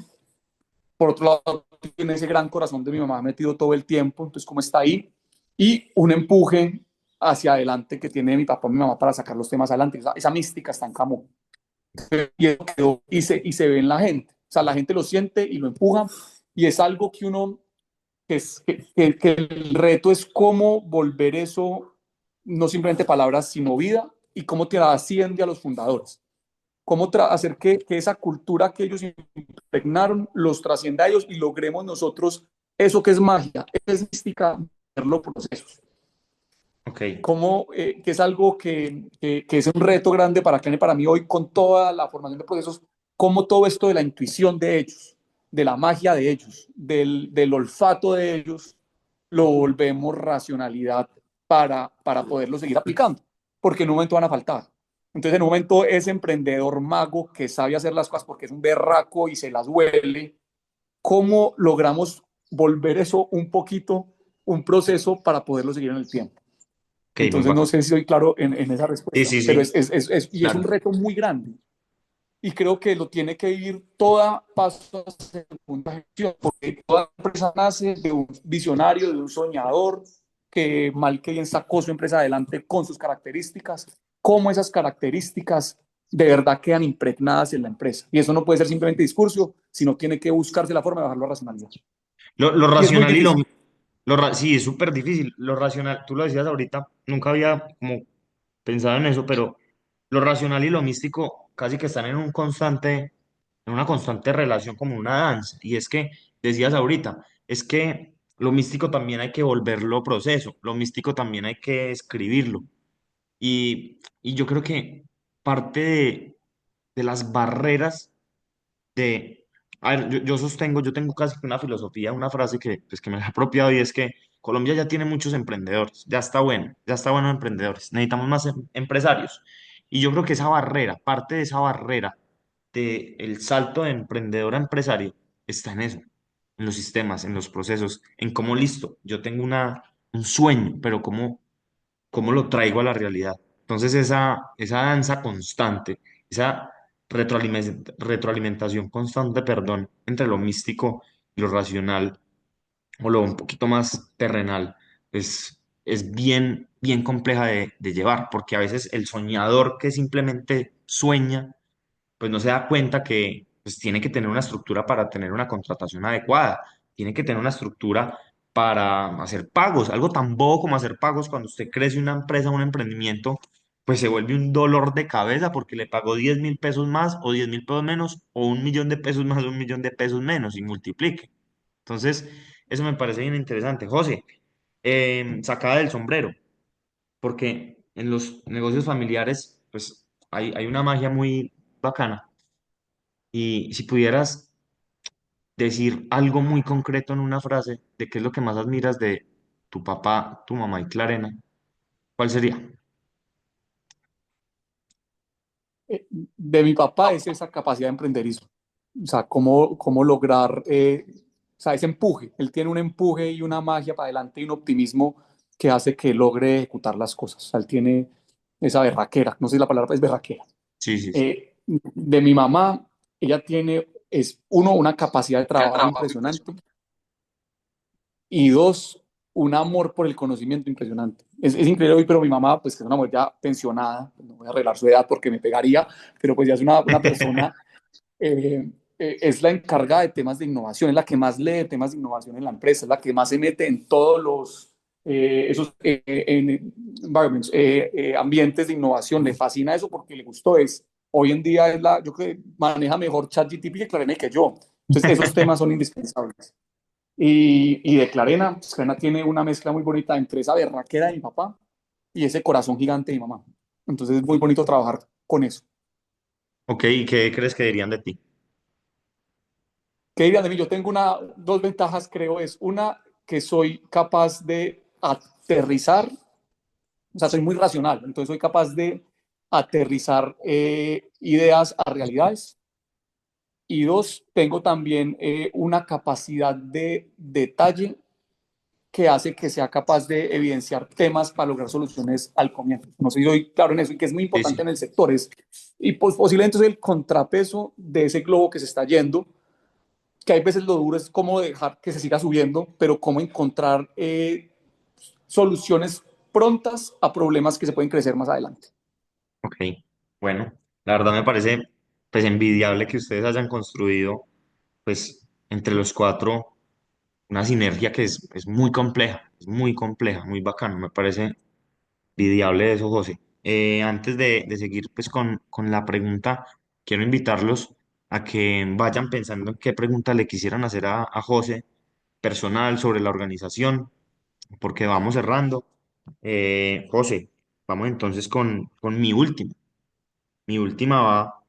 Por otro lado, tiene ese gran corazón de mi mamá metido todo el tiempo, entonces cómo está ahí, y un empuje hacia adelante que tiene mi papá y mi mamá para sacar los temas adelante. Esa mística está en Camus. Y se ve en la gente. O sea, la gente lo siente y lo empuja, y es algo que uno que el reto es cómo volver eso, no simplemente palabras, sino vida, y cómo trasciende a los fundadores. Cómo hacer que esa cultura que ellos impregnaron los trascienda a ellos y logremos nosotros eso que es magia, es mística, verlo procesos. Ok, Como, que es algo que es un reto grande para Kline, para mí hoy, con toda la formación de procesos, como todo esto de la intuición de ellos, de la magia de ellos, del olfato de ellos, lo volvemos racionalidad para poderlo seguir aplicando, porque en un momento van a faltar. Entonces, en un momento, ese emprendedor mago que sabe hacer las cosas porque es un berraco y se las huele, ¿cómo logramos volver eso un poquito, un proceso para poderlo seguir en el tiempo? ok, muy Entonces, no bueno. sé si soy claro en esa Sí, respuesta, sí, pero sí, y es un claro. reto muy grande. Y creo que lo tiene que vivir toda paso a segunda gestión, porque toda empresa nace de un visionario, de un soñador, que mal que bien sacó su empresa adelante con sus características, cómo esas características de verdad quedan impregnadas en la empresa. Y eso no puede ser simplemente discurso, sino tiene que buscarse la forma de bajarlo a racionalidad. Lo Y es muy racional y difícil. sí, es súper difícil. Lo racional, tú lo decías ahorita, nunca había como pensado en eso, pero lo racional y lo místico casi que están en una constante relación como una danza. Y es que, decías ahorita, es que lo místico también hay que volverlo proceso, lo místico también hay que escribirlo. Y yo creo que parte de las barreras de... A ver, yo sostengo, yo tengo casi que una filosofía, una frase que, pues, que me la he apropiado y es que Colombia ya tiene muchos emprendedores, ya está bueno de emprendedores, necesitamos más empresarios. Y yo creo que esa barrera, parte de esa barrera del salto de emprendedor a empresario está en eso, en los sistemas, en los procesos, en cómo listo, yo tengo un sueño, pero cómo lo traigo a la realidad. Entonces esa danza constante, esa retroalimentación constante, perdón, entre lo místico y lo racional, o lo un poquito más terrenal, es bien, bien compleja de llevar, porque a veces el soñador que simplemente sueña, pues no se da cuenta que pues, tiene que tener una estructura para tener una contratación adecuada, tiene que tener una estructura para hacer pagos, algo tan bobo como hacer pagos cuando usted crece una empresa, un emprendimiento, pues se vuelve un dolor de cabeza porque le pagó 10.000 pesos más o 10.000 pesos menos o 1.000.000 de pesos más o 1.000.000 de pesos menos y multiplique. Entonces, eso me parece bien interesante. José, sacada del sombrero, porque en los negocios familiares, pues hay una magia muy bacana. Y si pudieras decir algo muy concreto en una frase de qué es lo que más admiras de tu papá, tu mamá y Clarena, ¿cuál sería? De mi papá es esa capacidad de emprenderismo. O sea, cómo lograr, o sea, ese empuje. Él tiene un empuje y una magia para adelante y un optimismo que hace que logre ejecutar las cosas. O sea, él tiene esa berraquera, no sé si la palabra es berraquera. Sí, sí, sí. De mi mamá, ella tiene, es uno, una capacidad de trabajo impresionante y dos, un amor por el conocimiento impresionante. Es increíble hoy, pero mi mamá, pues que es una mujer ya pensionada, no voy a arreglar su edad porque me pegaría, pero pues ya es una persona, es la encargada de temas de innovación, es la que más lee temas de innovación en la empresa, es la que más se mete en todos los esos environments, ambientes de innovación. Le fascina eso porque le gustó. Hoy en día yo creo que maneja mejor ChatGPT que Clarena y que yo. Entonces, esos temas son indispensables. Y de Clarena, pues Clarena tiene una mezcla muy bonita entre esa berraquera de mi papá y ese corazón gigante de mi mamá. Entonces es muy bonito trabajar con eso. Ok, ¿y qué crees que dirían de ti? ¿Qué dirían de mí? Yo tengo dos ventajas, creo. Es una, que soy capaz de aterrizar, o sea, soy muy racional, entonces soy capaz de aterrizar ideas a realidades. Y dos, tengo también una capacidad de detalle que hace que sea capaz de evidenciar temas para lograr soluciones al comienzo. No sé si soy claro en eso y que es muy Sí, importante sí. en el sector. Y pues, posiblemente es el contrapeso de ese globo que se está yendo, que hay veces lo duro es cómo dejar que se siga subiendo, pero cómo encontrar soluciones prontas a problemas que se pueden crecer más adelante. Ok, bueno, la verdad me parece pues envidiable que ustedes hayan construido pues entre los cuatro una sinergia que es muy compleja, muy bacano, me parece envidiable eso, José. Antes de seguir pues con la pregunta, quiero invitarlos a que vayan pensando en qué pregunta le quisieran hacer a José personal sobre la organización, porque vamos cerrando. José, vamos entonces con mi última. Mi última va,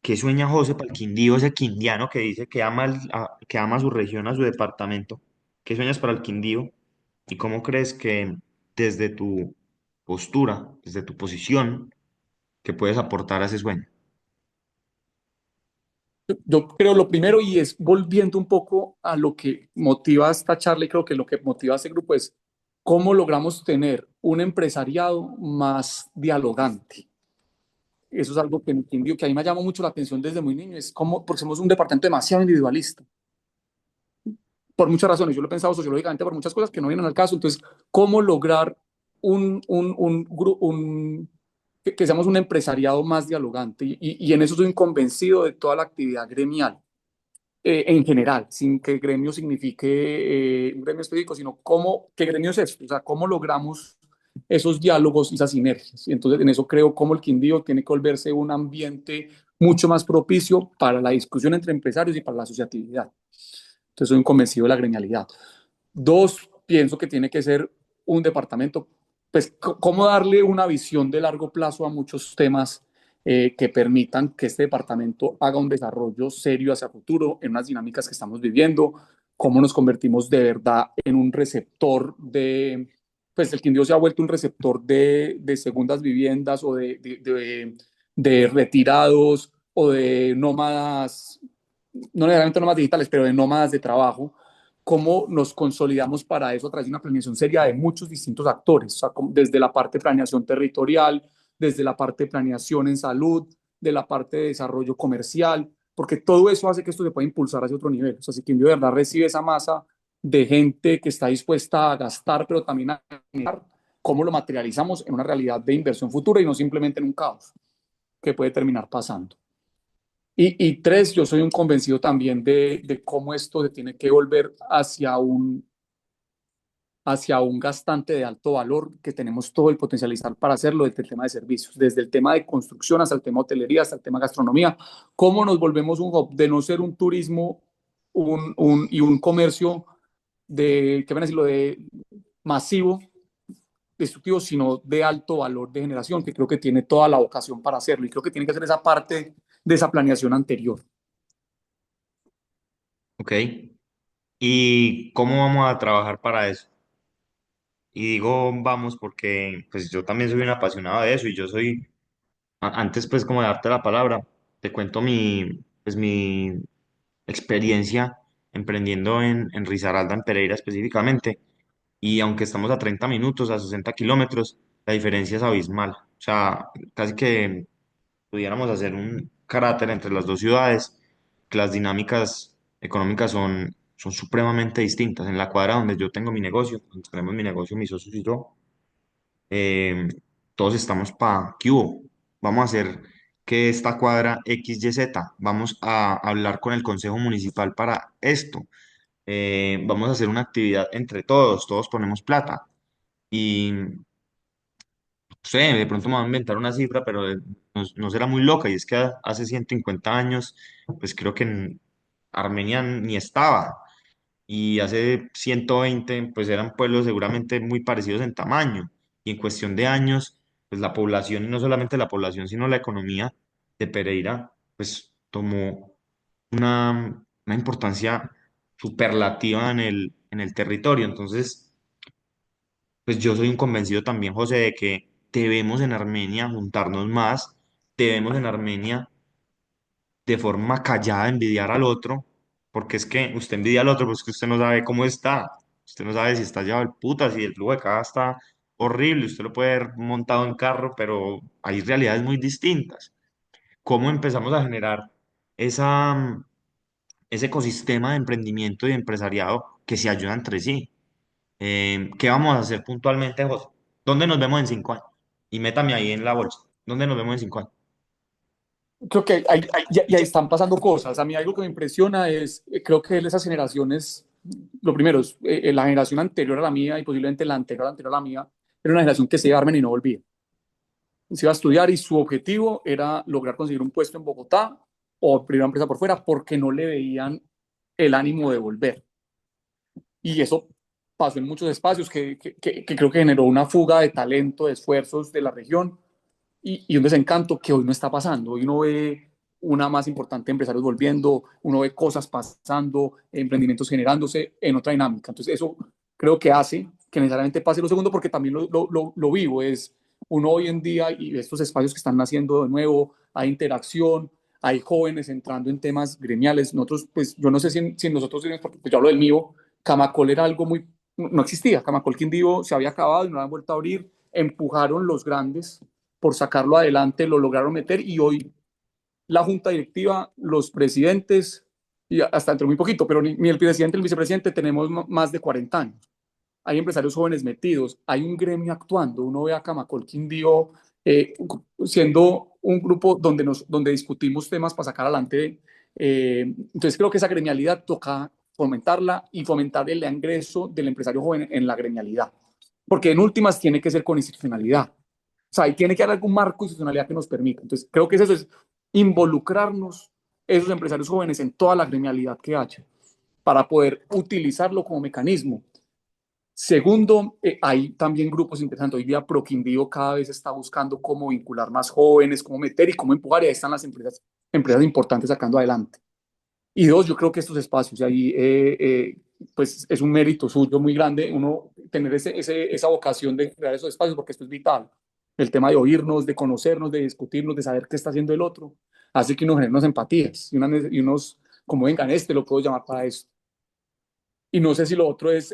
¿qué sueña José para el Quindío, ese quindiano que dice que ama, que ama a su región, a su departamento? ¿Qué sueñas para el Quindío? ¿Y cómo crees que desde tu postura, desde tu posición, que puedes aportar a ese sueño? Yo creo lo primero, y es volviendo un poco a lo que motiva esta charla, y creo que lo que motiva a este grupo es cómo logramos tener un empresariado más dialogante. Eso es algo que entiendo, que a mí me llamó mucho la atención desde muy niño, es como, porque somos un departamento demasiado individualista, por muchas razones. Yo lo he pensado sociológicamente por muchas cosas que no vienen al caso. Entonces, ¿cómo lograr que seamos un empresariado más dialogante? Y en eso soy un convencido de toda la actividad gremial en general, sin que gremio signifique un gremio específico, sino qué gremio es esto, o sea, cómo logramos esos diálogos y esas sinergias. Y entonces en eso creo como el Quindío tiene que volverse un ambiente mucho más propicio para la discusión entre empresarios y para la asociatividad. Entonces soy un convencido de la gremialidad. Dos, pienso que tiene que ser un departamento pues, cómo darle una visión de largo plazo a muchos temas que permitan que este departamento haga un desarrollo serio hacia futuro en unas dinámicas que estamos viviendo, cómo nos convertimos de verdad en un receptor de, pues el Quindío se ha vuelto un receptor de segundas viviendas o de retirados o de nómadas, no necesariamente nómadas digitales, pero de nómadas de trabajo. Cómo nos consolidamos para eso a través de una planeación seria de muchos distintos actores, o sea, desde la parte de planeación territorial, desde la parte de planeación en salud, de la parte de desarrollo comercial, porque todo eso hace que esto se pueda impulsar hacia otro nivel. O sea, si Quindío de verdad recibe esa masa de gente que está dispuesta a gastar, pero también a generar, cómo lo materializamos en una realidad de inversión futura y no simplemente en un caos que puede terminar pasando. Y tres, yo soy un convencido también de cómo esto se tiene que volver hacia un gastante de alto valor, que tenemos todo el potencializar para hacerlo desde el tema de servicios, desde el tema de construcción hasta el tema de hotelería, hasta el tema de gastronomía. ¿Cómo nos volvemos un hub de no ser un turismo y un comercio de, ¿qué van a decirlo?, de masivo, destructivo, sino de alto valor de generación, que creo que tiene toda la vocación para hacerlo y creo que tiene que hacer esa parte de esa planeación anterior. ¿Ok? ¿Y cómo vamos a trabajar para eso? Y digo vamos porque pues yo también soy un apasionado de eso y yo soy, antes pues como de darte la palabra, te cuento mi experiencia emprendiendo en Risaralda, en Pereira específicamente. Y aunque estamos a 30 minutos, a 60 kilómetros, la diferencia es abismal. O sea, casi que pudiéramos hacer un carácter entre las dos ciudades, que las dinámicas económicas son supremamente distintas. En la cuadra donde yo tengo mi negocio, donde tenemos mi negocio, mis socios y yo, eh, todos estamos para ¿qué hubo? Vamos a hacer que esta cuadra XYZ, vamos a hablar con el Consejo Municipal para esto, vamos a hacer una actividad entre todos, todos ponemos plata. Y no sé, de pronto me voy a inventar una cifra, pero no será muy loca. Y es que hace 150 años, pues creo que en Armenia ni estaba. Y hace 120 pues eran pueblos seguramente muy parecidos en tamaño. Y en cuestión de años, pues la población, y no solamente la población, sino la economía de Pereira, pues tomó una importancia superlativa en el territorio. Entonces, pues yo soy un convencido también, José, de que debemos en Armenia juntarnos más, debemos en Armenia de forma callada envidiar al otro, porque es que usted envidia al otro, pues que usted no sabe cómo está, usted no sabe si está llevado el puta, si el flujo de caja está horrible, usted lo puede ver montado en carro, pero hay realidades muy distintas. ¿Cómo empezamos a generar esa, ese ecosistema de emprendimiento y de empresariado que se ayuda entre sí? ¿Qué vamos a hacer puntualmente, José? ¿Dónde nos vemos en 5 años? Y métame ahí en la bolsa. ¿Dónde nos vemos en 5 años? Creo que ya están pasando cosas. A mí algo que me impresiona es, creo que esas generaciones, lo primero, es, la generación anterior a la mía y posiblemente la anterior a la mía, era una generación que se iba a Armen y no volvía. Se iba a estudiar y su objetivo era lograr conseguir un puesto en Bogotá o abrir una empresa por fuera porque no le veían el ánimo de volver. Y eso pasó en muchos espacios que creo que generó una fuga de talento, de esfuerzos de la región y un desencanto que hoy no está pasando. Hoy uno ve una más importante de empresarios volviendo, uno ve cosas pasando, emprendimientos generándose en otra dinámica. Entonces eso creo que hace que necesariamente pase lo segundo porque también lo vivo, es uno hoy en día y estos espacios que están naciendo de nuevo, hay interacción, hay jóvenes entrando en temas gremiales. Nosotros, pues yo no sé si nosotros, porque pues, yo hablo del mío, Camacol era algo muy, no existía, Camacol Quindío se había acabado y no lo han vuelto a abrir, empujaron los grandes por sacarlo adelante, lo lograron meter y hoy la junta directiva, los presidentes, y hasta dentro de muy poquito, pero ni el presidente ni el vicepresidente tenemos más de 40 años. Hay empresarios jóvenes metidos, hay un gremio actuando, uno ve a Camacol Quindío siendo un grupo donde discutimos temas para sacar adelante. Entonces creo que esa gremialidad toca fomentarla y fomentar el ingreso del empresario joven en la gremialidad, porque en últimas tiene que ser con institucionalidad. O sea, ahí tiene que haber algún marco de institucionalidad que nos permita. Entonces, creo que eso es involucrarnos esos empresarios jóvenes en toda la gremialidad que haya para poder utilizarlo como mecanismo. Segundo, hay también grupos interesantes. Hoy día ProQuindío cada vez está buscando cómo vincular más jóvenes, cómo meter y cómo empujar, y ahí están las empresas importantes sacando adelante. Y dos, yo creo que estos espacios, y ahí pues es un mérito suyo muy grande uno tener esa vocación de crear esos espacios, porque esto es vital. El tema de oírnos, de conocernos, de discutirnos, de saber qué está haciendo el otro, hace que uno genere unas empatías y unos, como vengan, lo puedo llamar para esto. Y no sé si lo otro es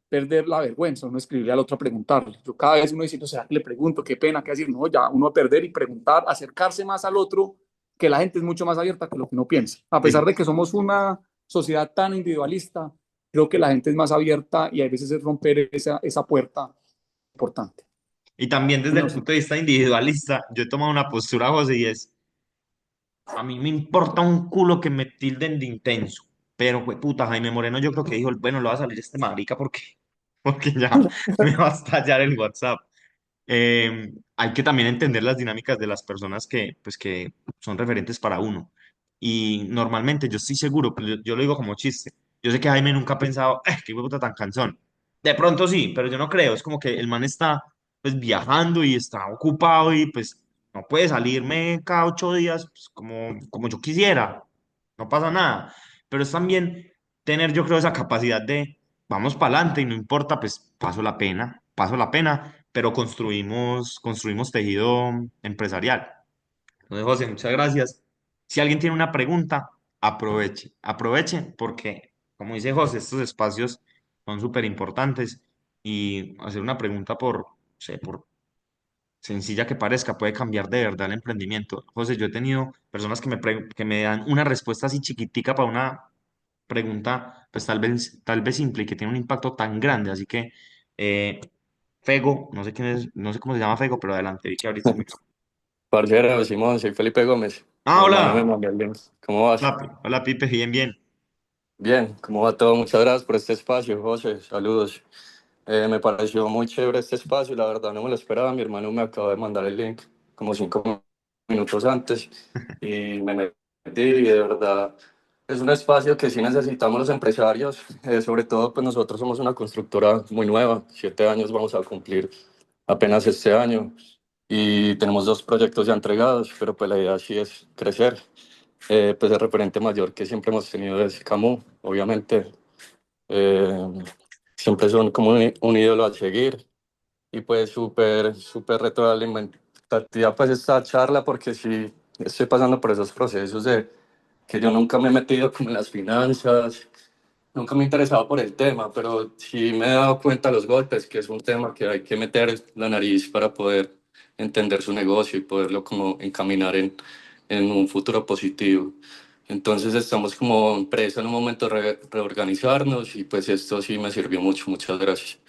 perder la vergüenza, uno escribirle al otro a preguntarle. Yo cada vez uno diciendo, ¿será que le pregunto? Qué pena, qué decir, no, ya uno a perder y preguntar, acercarse más al otro, que la gente es mucho más abierta que lo que uno piensa. A pesar Sí. de que somos una sociedad tan individualista, creo que la gente es más abierta y hay veces es romper esa puerta importante. Y también desde No el sé. punto de vista individualista, yo he tomado una postura, José, y es, a mí me importa un culo que me tilden de intenso, pero pues puta, Jaime Moreno yo creo que dijo, bueno, lo va a salir este marica porque ya me va a estallar el WhatsApp. Hay que también entender las dinámicas de las personas que son referentes para uno. Y normalmente yo estoy seguro, pues yo lo digo como chiste. Yo sé que Jaime nunca ha pensado, qué puta tan cansón. De pronto sí, pero yo no creo. Es como que el man está pues viajando y está ocupado y pues no puede salirme cada 8 días pues, como yo quisiera. No pasa nada. Pero es también tener, yo creo, esa capacidad de vamos para adelante y no importa, pues paso la pena, pero construimos tejido empresarial. Entonces, José, muchas gracias. Si alguien tiene una pregunta, aproveche porque, como dice José, estos espacios son súper importantes y hacer una pregunta no sé, por sencilla que parezca, puede cambiar de verdad el emprendimiento. José, yo he tenido personas que me dan una respuesta así chiquitica para una pregunta, pues tal vez simple y que tiene un impacto tan grande. Así que, eh, Fego, no sé quién es, no sé cómo se llama Fego, pero adelante, vi que abriste el micrófono. Parcero, Simón, soy Felipe Gómez. Mi Ah, hermano me hola. mandó el link. ¿Cómo vas? Hola, Pipe, bien, bien. Bien, ¿cómo va todo? Muchas gracias por este espacio, José. Saludos. Me pareció muy chévere este espacio, la verdad no me lo esperaba. Mi hermano me acaba de mandar el link como 5 minutos antes y me metí y de verdad es un espacio que sí necesitamos los empresarios. Sobre todo pues nosotros somos una constructora muy nueva, 7 años vamos a cumplir apenas este año y tenemos 2 proyectos ya entregados, pero pues la idea sí es crecer. Pues el referente mayor que siempre hemos tenido es Camus, obviamente. Eh, Siempre son como un ídolo a seguir y pues súper retroalimentativa pues esta charla porque sí estoy pasando por esos procesos de que yo nunca me he metido como en las finanzas, nunca me he interesado por el tema, pero sí me he dado cuenta de los golpes, que es un tema que hay que meter la nariz para poder entender su negocio y poderlo como encaminar en un futuro positivo. Entonces estamos como empresa en un momento reorganizarnos y pues esto sí me sirvió mucho, muchas gracias.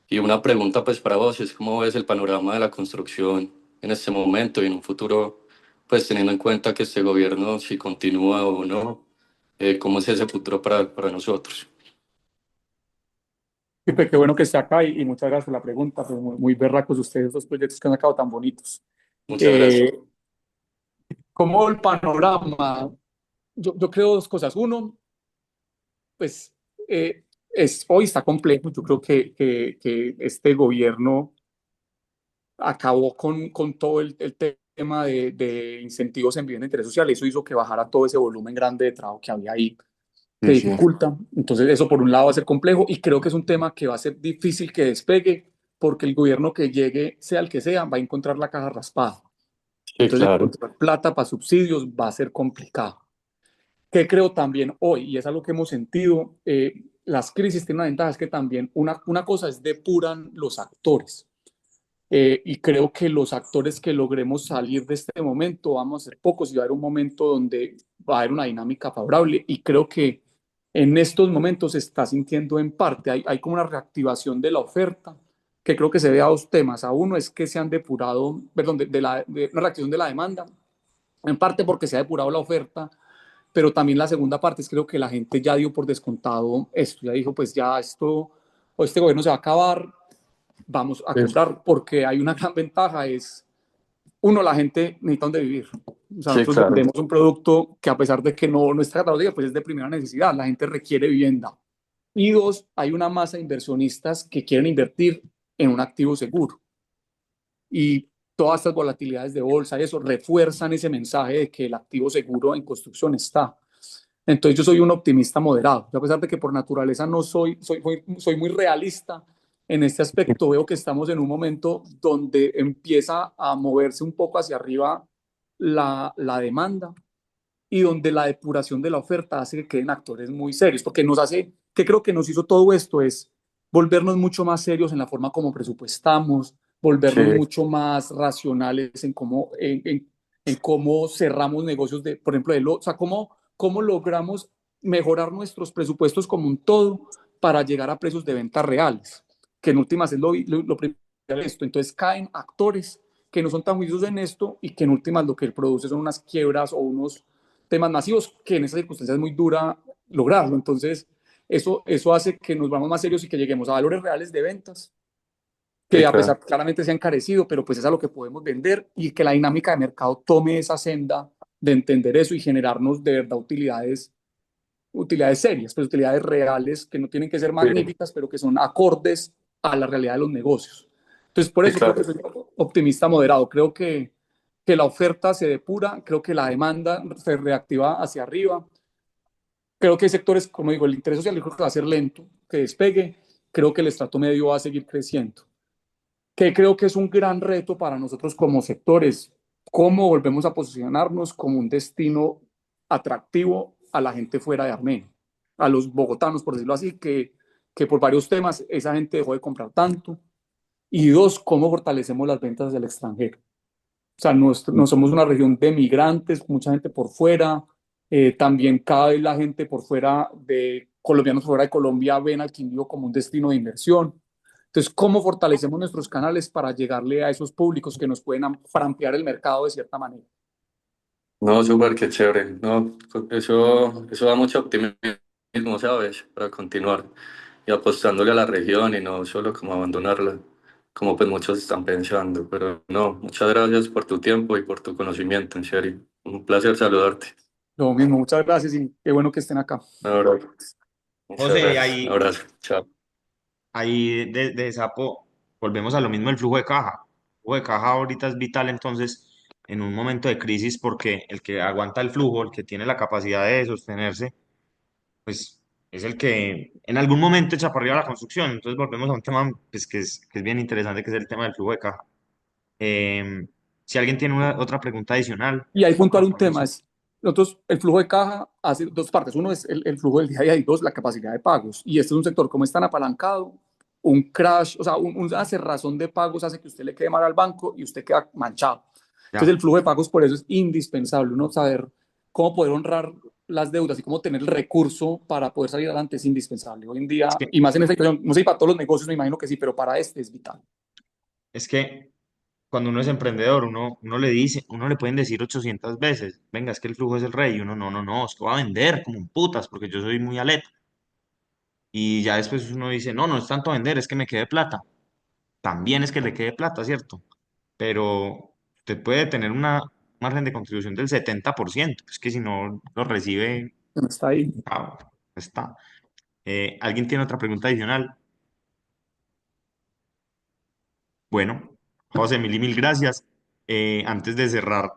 Y una pregunta pues para vos es cómo ves el panorama de la construcción en este momento y en un futuro, pues teniendo en cuenta que este gobierno si continúa o no, cómo es ese futuro para nosotros. Pipe, qué bueno que esté acá y muchas gracias por la pregunta. Pues muy berracos ustedes, dos proyectos que han sacado tan bonitos. Muchas gracias. Eh, ¿Cómo el panorama? Yo creo dos cosas. Uno, pues hoy está complejo. Yo creo que este gobierno acabó con todo el tema de incentivos en vivienda de interés social. Eso hizo que bajara todo ese volumen grande de trabajo que había ahí, que Sí, sí. dificulta. Entonces, eso por un lado va a ser complejo y creo que es un tema que va a ser difícil que despegue porque el gobierno que llegue, sea el que sea, va a encontrar la caja raspada. Sí, Entonces, claro. encontrar plata para subsidios va a ser complicado. Que creo también hoy, y es algo que hemos sentido, las crisis tienen una ventaja, es que también una cosa es depuran los actores. Y creo que los actores que logremos salir de este momento vamos a ser pocos y va a haber un momento donde va a haber una dinámica favorable y creo que en estos momentos se está sintiendo en parte, hay como una reactivación de la oferta que creo que se ve a dos temas. A uno es que se han depurado, perdón, de una reacción de la demanda, en parte porque se ha depurado la oferta, pero también la segunda parte es creo que la gente ya dio por descontado esto, ya dijo pues ya esto, o este gobierno se va a acabar, vamos a Sí, comprar, porque hay una gran ventaja, es, uno, la gente necesita donde vivir. O sea, sí, nosotros claro. vendemos un producto que a pesar de que no está catalogado, pues es de primera necesidad, la gente requiere vivienda. Y dos, hay una masa de inversionistas que quieren invertir en un activo seguro. Y todas estas volatilidades de bolsa, eso refuerzan ese mensaje de que el activo seguro en construcción está. Entonces yo soy un optimista moderado. Yo a pesar de que por naturaleza no soy muy realista en este aspecto, veo que estamos en un momento donde empieza a moverse un poco hacia arriba la demanda y donde la depuración de la oferta hace que queden actores muy serios, porque nos hace, que creo que nos hizo todo esto es volvernos mucho más serios en la forma como presupuestamos, Sí, volvernos mucho más racionales en cómo cerramos negocios, de, por ejemplo, o sea, cómo logramos mejorar nuestros presupuestos como un todo para llegar a precios de venta reales, que en últimas es lo primero de esto. Entonces caen actores que no son tan juiciosos en esto y que en últimas lo que él produce son unas quiebras o unos temas masivos que en esas circunstancias es muy dura lograrlo. Entonces, eso hace que nos vamos más serios y que lleguemos a valores reales de ventas, sí, que a pesar claro. claramente se han encarecido, pero pues es a lo que podemos vender y que la dinámica de mercado tome esa senda de entender eso y generarnos de verdad utilidades serias, pues utilidades reales que no tienen que ser Sí, magníficas, pero que son acordes a la realidad de los negocios. Entonces, por sí, eso creo que claro. soy optimista moderado. Creo que la oferta se depura, creo que la demanda se reactiva hacia arriba. Creo que hay sectores, como digo, el interés social yo creo que va a ser lento, que despegue. Creo que el estrato medio va a seguir creciendo. Que creo que es un gran reto para nosotros como sectores. ¿Cómo volvemos a posicionarnos como un destino atractivo a la gente fuera de Armenia? A los bogotanos, por decirlo así, que por varios temas esa gente dejó de comprar tanto. Y dos, ¿cómo fortalecemos las ventas del extranjero? O sea, no somos una región de migrantes, mucha gente por fuera. También cada vez la gente por fuera de colombianos fuera de Colombia ven al Quindío como un destino de inversión. Entonces, ¿cómo fortalecemos nuestros canales para llegarle a esos públicos que nos pueden para ampliar el mercado de cierta manera? No, súper, qué chévere. No, eso da mucho optimismo, ¿sabes? Para continuar y apostándole a la región y no solo como abandonarla, como pues muchos están pensando. Pero no, muchas gracias por tu tiempo y por tu conocimiento, en serio. Un placer saludarte. Lo mismo, muchas gracias y qué bueno que estén acá. Un abrazo. Muchas José, gracias. Un ahí, abrazo. Chao. ahí de Sapo, volvemos a lo mismo el flujo de caja. El flujo de caja ahorita es vital, entonces, en un momento de crisis, porque el que aguanta el flujo, el que tiene la capacidad de sostenerse, pues es el que en algún momento echa para arriba la construcción. Entonces volvemos a un tema pues, que es bien interesante, que es el tema del flujo de caja. Si alguien tiene otra pregunta adicional, Y hay puntual un tema, aprovecho. es, nosotros, el flujo de caja hace dos partes. Uno es el flujo del día a día y dos, la capacidad de pagos. Y este es un sector como es tan apalancado, un crash, o sea, una cerrazón de pagos hace que usted le quede mal al banco y usted queda manchado. Entonces Ya. el flujo de pagos por eso es indispensable, uno saber cómo poder honrar las deudas y cómo tener el recurso para poder salir adelante es indispensable. Hoy en Es día, que, y más en esta situación, no sé si para todos los negocios me imagino que sí, pero para este es vital. es que cuando uno es emprendedor, uno le dice, uno le pueden decir 800 veces, venga, es que el flujo es el rey, y uno, no, no, no, es que va a vender como un putas, porque yo soy muy aleta. Y ya después uno dice, no, no es tanto vender, es que me quede plata. También es que le quede plata, ¿cierto? Pero usted puede tener una margen de contribución del 70%, es que si no lo recibe, No está ahí. ah, está. ¿Alguien tiene otra pregunta adicional? Bueno, José, mil y mil gracias. Antes de cerrar,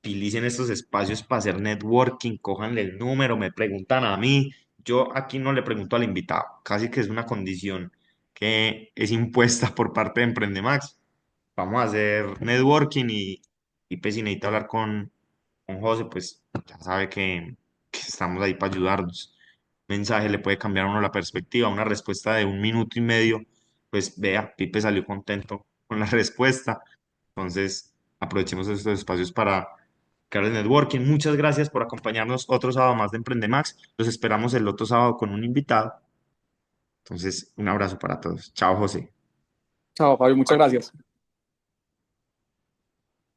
utilicen estos espacios para hacer networking, cójanle el número, me preguntan a mí. Yo aquí no le pregunto al invitado, casi que es una condición que es impuesta por parte de Emprendemax. Vamos a hacer networking y pues si necesita hablar con José, pues ya sabe que estamos ahí para ayudarnos. Mensaje le puede cambiar a uno la perspectiva, una respuesta de 1 minuto y medio, pues vea, Pipe salió contento con la respuesta. Entonces, aprovechemos estos espacios para crear el networking. Muchas gracias por acompañarnos otro sábado más de Emprendemax. Los esperamos el otro sábado con un invitado. Entonces, un abrazo para todos. Chao, José. Chao, Fabio, muchas gracias.